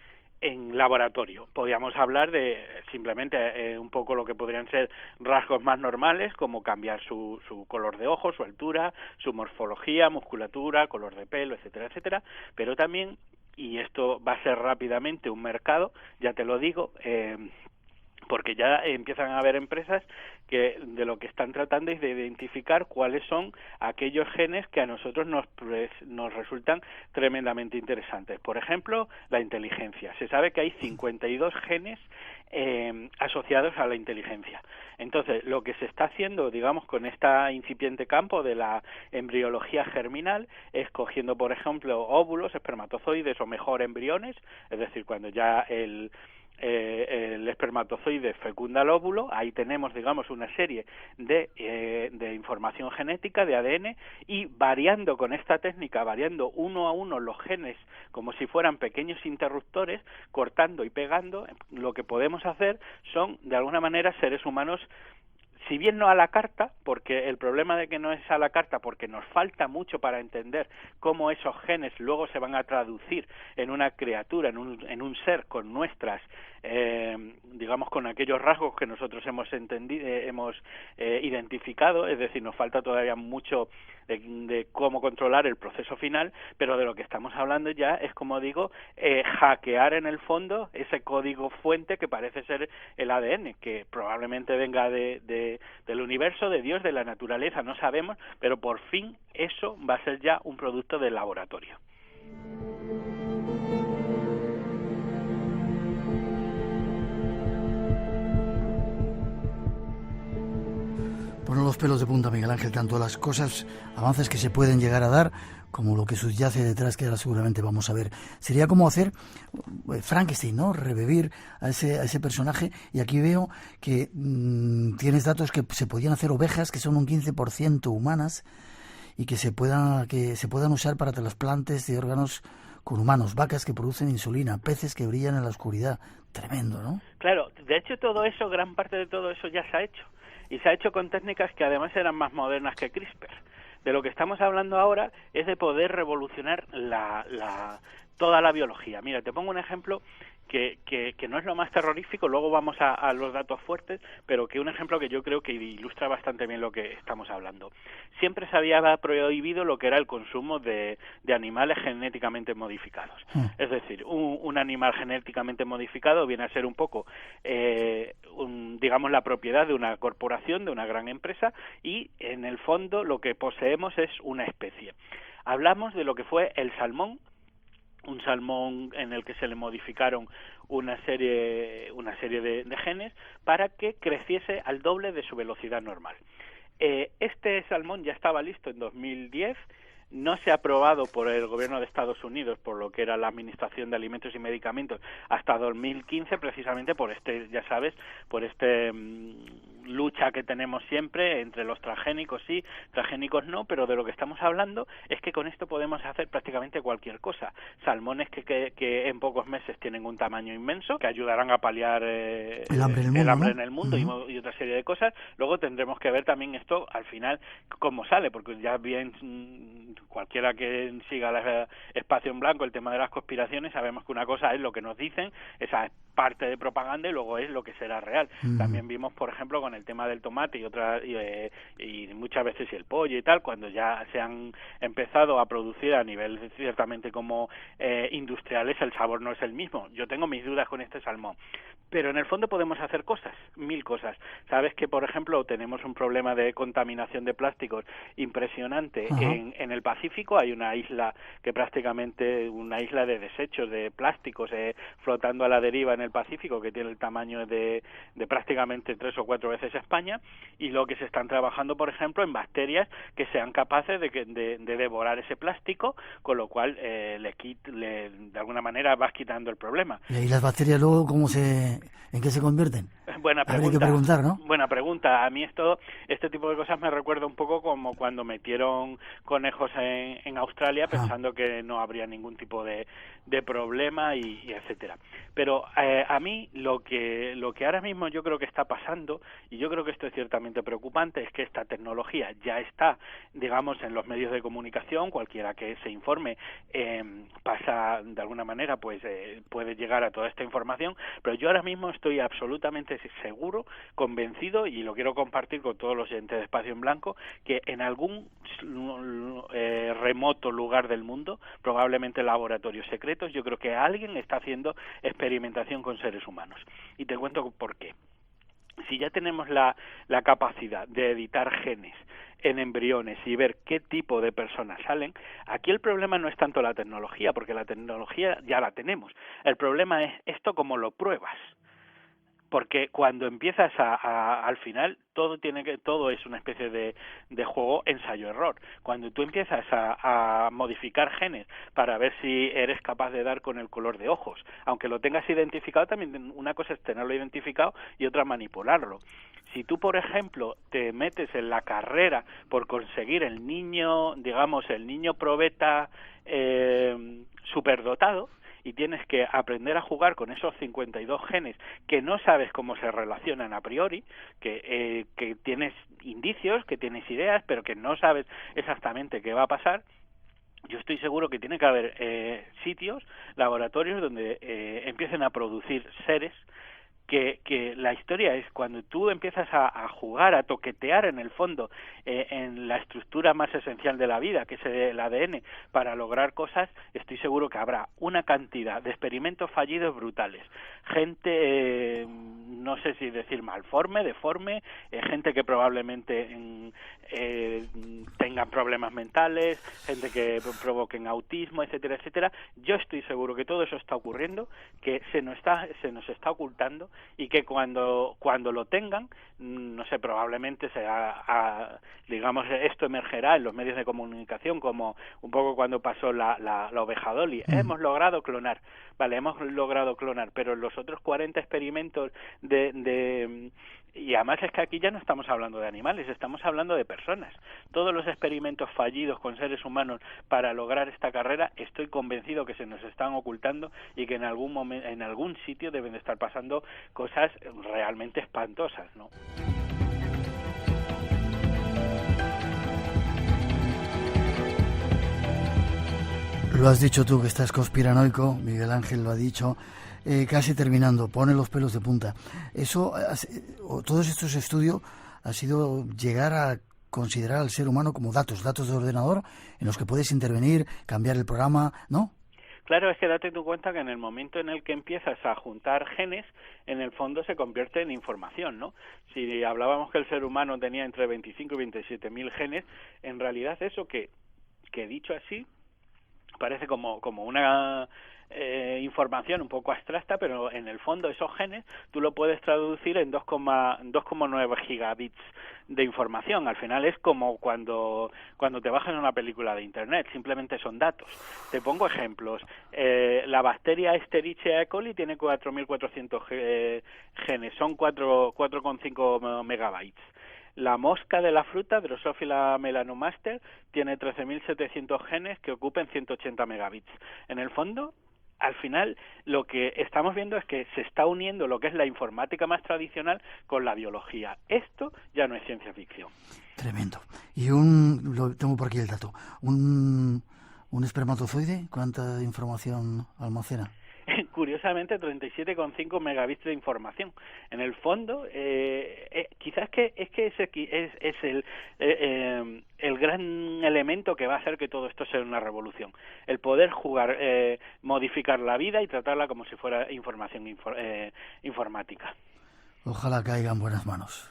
laboratorio. Podríamos hablar de simplemente un poco lo que podrían ser rasgos más normales, como cambiar su color de ojos, su altura, su morfología, musculatura, color de pelo, etcétera, etcétera, pero también, y esto va a ser rápidamente un mercado, ya te lo digo, porque ya empiezan a haber empresas que de lo que están tratando es de identificar cuáles son aquellos genes que a nosotros nos resultan tremendamente interesantes. Por ejemplo, la inteligencia. Se sabe que hay 52 genes asociados a la inteligencia. Entonces, lo que se está haciendo, digamos, con este incipiente campo de la embriología germinal, es cogiendo, por ejemplo, óvulos, espermatozoides o mejor embriones, es decir, cuando ya el espermatozoide fecunda el óvulo, ahí tenemos, digamos, una serie de información genética, de ADN, y variando con esta técnica, variando uno a uno los genes como si fueran pequeños interruptores, cortando y pegando, lo que podemos hacer son, de alguna manera, seres humanos, si bien no a la carta, porque el problema de que no es a la carta, porque nos falta mucho para entender cómo esos genes luego se van a traducir en una criatura, en un ser con nuestras, digamos, con aquellos rasgos que nosotros hemos identificado, es decir, nos falta todavía mucho de cómo controlar el proceso final, pero de lo que estamos hablando ya es, como digo, hackear en el fondo ese código fuente que parece ser el ADN, que probablemente venga del universo, de Dios, de la naturaleza, no sabemos, pero por fin eso va a ser ya un producto del laboratorio. Poner los pelos de punta, Miguel Ángel, tanto las cosas, avances que se pueden llegar a dar, como lo que subyace detrás, que ahora seguramente vamos a ver. Sería como hacer Frankenstein, ¿no? Revivir a ese personaje. Y aquí veo que tienes datos que se podían hacer ovejas, que son un 15% humanas, y que se puedan usar para trasplantes de órganos con humanos, vacas que producen insulina, peces que brillan en la oscuridad. Tremendo, ¿no? Claro, de hecho todo eso, gran parte de todo eso ya se ha hecho. Y se ha hecho con técnicas que además eran más modernas que CRISPR. De lo que estamos hablando ahora es de poder revolucionar toda la biología. Mira, te pongo un ejemplo que no es lo más terrorífico, luego vamos a los datos fuertes, pero que un ejemplo que yo creo que ilustra bastante bien lo que estamos hablando. Siempre se había prohibido lo que era el consumo de animales genéticamente modificados. Es decir, un animal genéticamente modificado viene a ser un poco, digamos, la propiedad de una corporación, de una gran empresa, y en el fondo lo que poseemos es una especie. Hablamos de lo que fue el salmón, un salmón en el que se le modificaron una serie de genes para que creciese al doble de su velocidad normal. Este salmón ya estaba listo en 2010, no se ha aprobado por el gobierno de Estados Unidos, por lo que era la Administración de Alimentos y Medicamentos, hasta 2015, precisamente por ya sabes, por lucha que tenemos siempre entre los transgénicos sí, transgénicos no, pero de lo que estamos hablando es que con esto podemos hacer prácticamente cualquier cosa. Salmones que en pocos meses tienen un tamaño inmenso, que ayudarán a paliar el hambre en el mundo, y otra serie de cosas. Luego tendremos que ver también esto al final cómo sale, porque ya bien cualquiera que siga el espacio en blanco, el tema de las conspiraciones, sabemos que una cosa es lo que nos dicen, esa es parte de propaganda, y luego es lo que será real. También vimos, por ejemplo, con el tema tema del tomate y muchas veces el pollo y tal, cuando ya se han empezado a producir a nivel ciertamente como industriales, el sabor no es el mismo. Yo tengo mis dudas con este salmón, pero en el fondo podemos hacer cosas, 1000 cosas. Sabes que, por ejemplo, tenemos un problema de contaminación de plásticos impresionante. En el Pacífico hay una isla que prácticamente, una isla de desechos de plásticos flotando a la deriva en el Pacífico, que tiene el tamaño de prácticamente 3 o 4 veces España, y lo que se están trabajando, por ejemplo, en bacterias que sean capaces de devorar ese plástico, con lo cual de alguna manera vas quitando el problema. ¿Y ahí las bacterias luego en qué se convierten? Buena pregunta. Habría que preguntar, ¿no? Buena pregunta. A mí este tipo de cosas me recuerda un poco como cuando metieron conejos en Australia pensando que no habría ningún tipo de problema y etcétera. Pero a mí lo que ahora mismo yo creo que está pasando, y yo creo que esto es ciertamente preocupante, es que esta tecnología ya está, digamos, en los medios de comunicación. Cualquiera que se informe pasa de alguna manera, pues puede llegar a toda esta información, pero yo ahora mismo estoy absolutamente seguro, convencido, y lo quiero compartir con todos los oyentes de Espacio en Blanco, que en algún remoto lugar del mundo, probablemente laboratorios secretos, yo creo que alguien está haciendo experimentación con seres humanos. Y te cuento por qué. Si ya tenemos la capacidad de editar genes en embriones y ver qué tipo de personas salen, aquí el problema no es tanto la tecnología, porque la tecnología ya la tenemos. El problema es esto cómo lo pruebas. Porque cuando empiezas al final todo es una especie de juego ensayo-error. Cuando tú empiezas a modificar genes para ver si eres capaz de dar con el color de ojos, aunque lo tengas identificado, también una cosa es tenerlo identificado y otra manipularlo. Si tú, por ejemplo, te metes en la carrera por conseguir el niño probeta superdotado, y tienes que aprender a jugar con esos 52 genes que no sabes cómo se relacionan a priori, que tienes indicios, que tienes ideas, pero que no sabes exactamente qué va a pasar. Yo estoy seguro que tiene que haber sitios, laboratorios donde empiecen a producir seres que la historia es cuando tú empiezas a jugar, a toquetear en el fondo en la estructura más esencial de la vida, que es el ADN, para lograr cosas. Estoy seguro que habrá una cantidad de experimentos fallidos brutales. Gente, no sé si decir malforme, deforme, gente que probablemente tengan problemas mentales, gente que provoquen autismo, etcétera, etcétera. Yo estoy seguro que todo eso está ocurriendo, que se nos está ocultando, y que cuando lo tengan, no sé, probablemente digamos, esto emergerá en los medios de comunicación, como un poco cuando pasó la oveja Dolly. Hemos logrado clonar, pero los otros 40 experimentos y además es que aquí ya no estamos hablando de animales, estamos hablando de personas. Todos los experimentos fallidos con seres humanos para lograr esta carrera, estoy convencido que se nos están ocultando y que en algún momento, en algún sitio deben de estar pasando cosas realmente espantosas, ¿no? Lo has dicho tú, que estás conspiranoico, Miguel Ángel lo ha dicho. Casi terminando, pone los pelos de punta. Todos estos estudios ha sido llegar a considerar al ser humano como datos de ordenador en los que puedes intervenir, cambiar el programa, ¿no? Claro, es que date tú cuenta que en el momento en el que empiezas a juntar genes, en el fondo se convierte en información, ¿no? Si hablábamos que el ser humano tenía entre 25 y 27.000 genes, en realidad eso que dicho así parece como una información un poco abstracta, pero en el fondo esos genes tú lo puedes traducir en 2,9 gigabits de información. Al final es como cuando te bajas una película de internet, simplemente son datos. Te pongo ejemplos. La bacteria Escherichia coli tiene 4.400 genes, son 4,5 megabytes. La mosca de la fruta, Drosophila melanomaster, tiene 13.700 genes que ocupan 180 megabits. En el fondo, al final, lo que estamos viendo es que se está uniendo lo que es la informática más tradicional con la biología. Esto ya no es ciencia ficción. Tremendo. Y tengo por aquí el dato. ¿Un espermatozoide cuánta información almacena? curiosamente 37,5 megabits de información. En el fondo, quizás es el gran elemento que va a hacer que todo esto sea una revolución. El poder jugar, modificar la vida y tratarla como si fuera información informática. Ojalá caiga en buenas manos.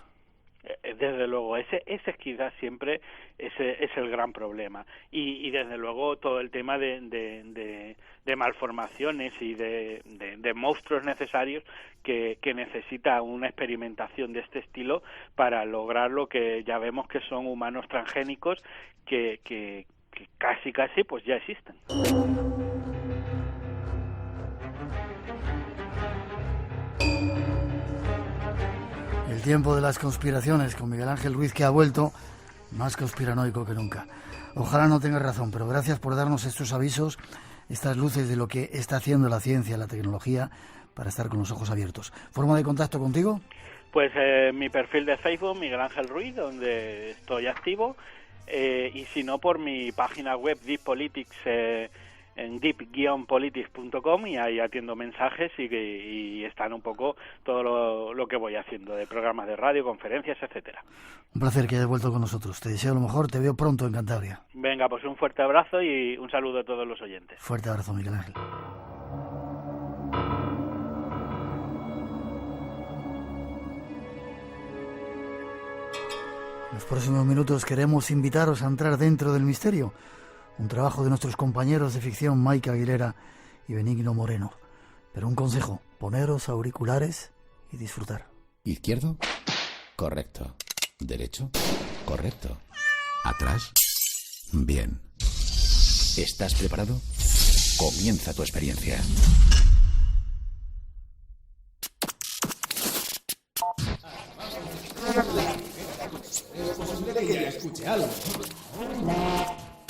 Desde luego, ese es quizás siempre ese es el gran problema, y desde luego todo el tema de malformaciones y de monstruos necesarios que necesita una experimentación de este estilo para lograr lo que ya vemos que son humanos transgénicos que casi pues ya existen. El tiempo de las conspiraciones con Miguel Ángel Ruiz, que ha vuelto más conspiranoico que nunca. Ojalá no tengas razón, pero gracias por darnos estos avisos, estas luces de lo que está haciendo la ciencia, la tecnología, para estar con los ojos abiertos. ¿Forma de contacto contigo? Pues mi perfil de Facebook, Miguel Ángel Ruiz, donde estoy activo, y si no, por mi página web Deep Politics, en deep-politics.com, y ahí atiendo mensajes y están un poco todo lo que voy haciendo de programas de radio, conferencias, etcétera. Un placer que hayas vuelto con nosotros. Te deseo lo mejor, te veo pronto en Cantabria. Venga, pues un fuerte abrazo y un saludo a todos los oyentes. Fuerte abrazo, Miguel Ángel. En los próximos minutos queremos invitaros a entrar dentro del misterio. Un trabajo de nuestros compañeros de ficción Maika Aguilera y Benigno Moreno. Pero un consejo, poneros auriculares y disfrutar. ¿Izquierdo? Correcto. ¿Derecho? Correcto. ¿Atrás? Bien. ¿Estás preparado? Comienza tu experiencia. Es posible que ya escuche algo.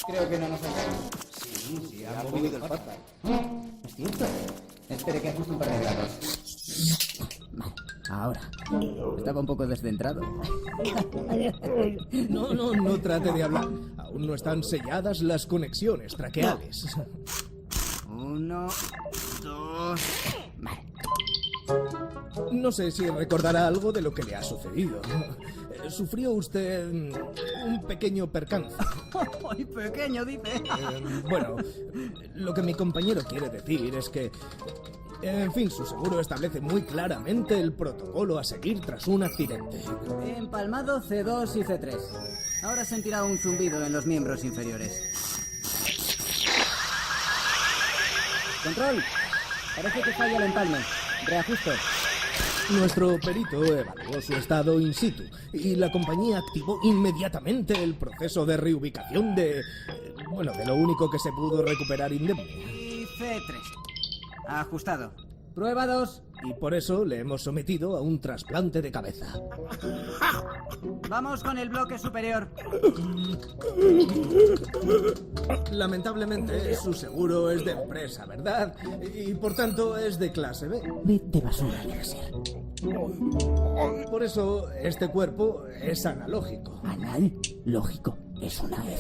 Creo que no nos engañan. Sí, ha movido el pata. Es cierto. Espere que ajuste un par de grados. Ahora. Estaba un poco descentrado. No trate de hablar. Aún no están selladas las conexiones traqueales. 1, 2... No sé si recordará algo de lo que le ha sucedido. Sufrió usted un pequeño percance. ¡Ay, pequeño, dice! Bueno, lo que mi compañero quiere decir es que, en fin, su seguro establece muy claramente el protocolo a seguir tras un accidente. Empalmado C2 y C3. Ahora sentirá un zumbido en los miembros inferiores. Control. Parece que falla el empalme. Reajuste. Nuestro perito evaluó su estado in situ y la compañía activó inmediatamente el proceso de reubicación de lo único que se pudo recuperar indemne. Y C3. Ajustado. Prueba 2. Y por eso le hemos sometido a un trasplante de cabeza. Vamos con el bloque superior. Lamentablemente, su seguro es de empresa, ¿verdad? Y por tanto es de clase B. B de basura debe ser. Por eso, este cuerpo es analógico. ¿Anal? Lógico. Es una vez.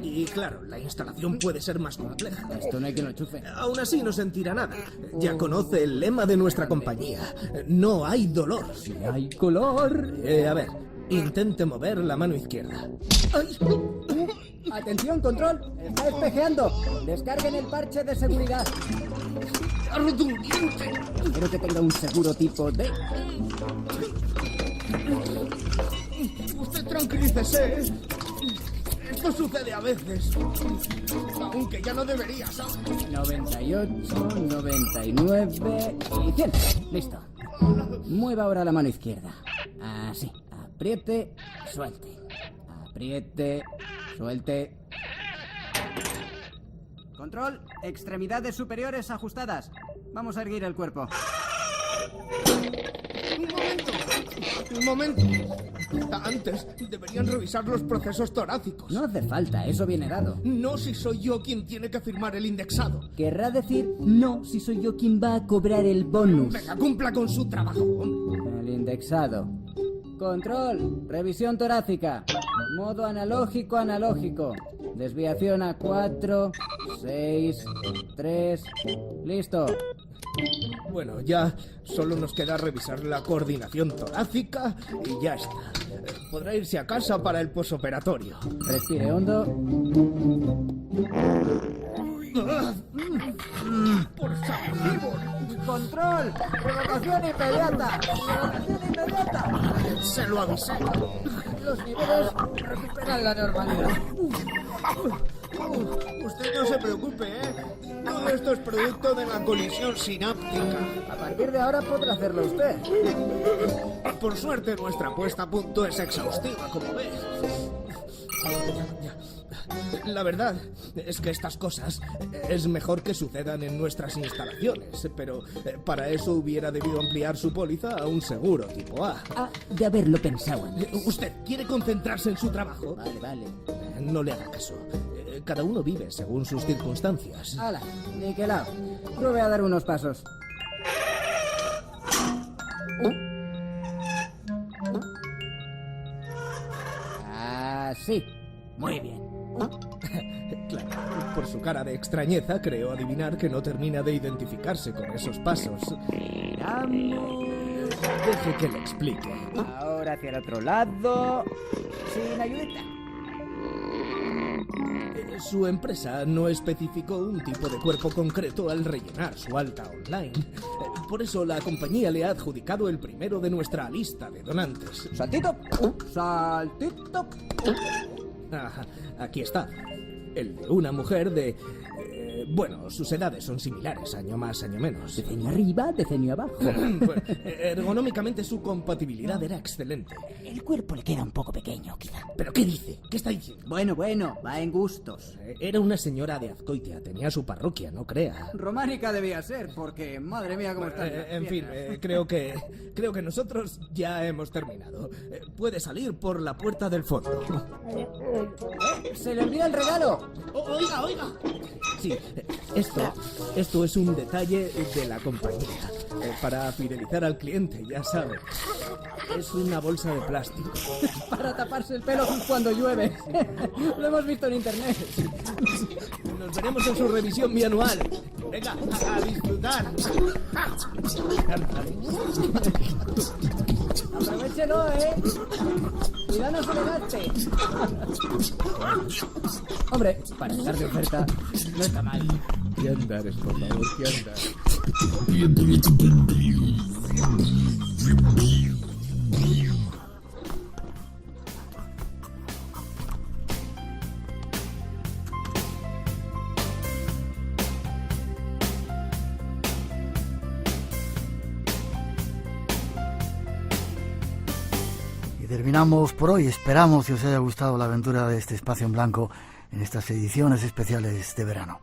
Y claro, la instalación puede ser más compleja. Esto no hay que lo enchufe. Aún así no sentirá nada. Ya conoce el lema de nuestra compañía. No hay dolor. Si hay color. A ver, intente mover la mano izquierda. ¡Ay! Atención, control. Está espejeando. Descarguen el parche de seguridad. ¡Está roto un diente! Espero que tenga un seguro tipo D. Usted tranquilícese. Esto sucede a veces. Aunque ya no debería, ¿sabes? 98, 99 y 100. Listo. Mueva ahora la mano izquierda. Así. Apriete, suelte. Apriete, suelte. Control, extremidades superiores ajustadas. Vamos a erguir el cuerpo. Un momento. Antes, deberían revisar los procesos torácicos. No hace falta, eso viene dado. No si soy yo quien tiene que firmar el indexado. Querrá decir no si soy yo quien va a cobrar el bonus. Venga, cumpla con su trabajo. El indexado. Control, revisión torácica. Modo analógico. Desviación a 4, 6, 3... ¡Listo! Bueno, ya solo nos queda revisar la coordinación torácica y ya está. Podrá irse a casa para el posoperatorio. Respire hondo. ¡Por favor! ¡Control! ¡Revocación inmediata! ¡Revocación inmediata! Se lo avisé. Los niveles recuperan la normalidad. Usted no se preocupe, ¿eh? Todo esto es producto de la colisión sináptica. A partir de ahora podrá hacerlo usted. Por suerte, nuestra puesta a punto es exhaustiva, como ves. La verdad es que estas cosas es mejor que sucedan en nuestras instalaciones, pero para eso hubiera debido ampliar su póliza a un seguro tipo A. Ah, de haberlo pensado antes. ¿Usted quiere concentrarse en su trabajo? Vale. No le haga caso. Cada uno vive según sus circunstancias. ¡Hala! Niquelado. Yo voy a dar unos pasos. Así. Muy bien. Claro, por su cara de extrañeza creo adivinar que no termina de identificarse con esos pasos. Deje que le explique. Ahora hacia el otro lado. Sin ayudita. Su empresa no especificó un tipo de cuerpo concreto al rellenar su alta online. Por eso la compañía le ha adjudicado el primero de nuestra lista de donantes. Saltito. Saltito. Aquí está. El de una mujer de... bueno, sus edades son similares, año más, año menos. Decenio arriba, decenio abajo. Bueno, ergonómicamente su compatibilidad era excelente. El cuerpo le queda un poco pequeño, quizá. ¿Pero qué dice? ¿Qué está diciendo? Bueno, va en gustos. Era una señora de Azcoitia, tenía su parroquia, no crea. Románica debía ser, porque madre mía cómo está. En fin, creo que nosotros ya hemos terminado. Puede salir por la puerta del fondo. ¡Se le envía el regalo! Oiga. Sí, esto es un detalle de la compañía. Para fidelizar al cliente, ya sabe. Es una bolsa de plástico. Para taparse el pelo cuando llueve. Lo hemos visto en internet. Nos veremos en su revisión bianual. Venga, a disfrutar. Aprovechelo, Cuidado, no se le gaste. Hombre, para estar de oferta, no está mal. ¿Qué andares, por favor? ¿Qué andares? Terminamos por hoy. Esperamos que os haya gustado la aventura de este espacio en blanco en estas ediciones especiales de verano.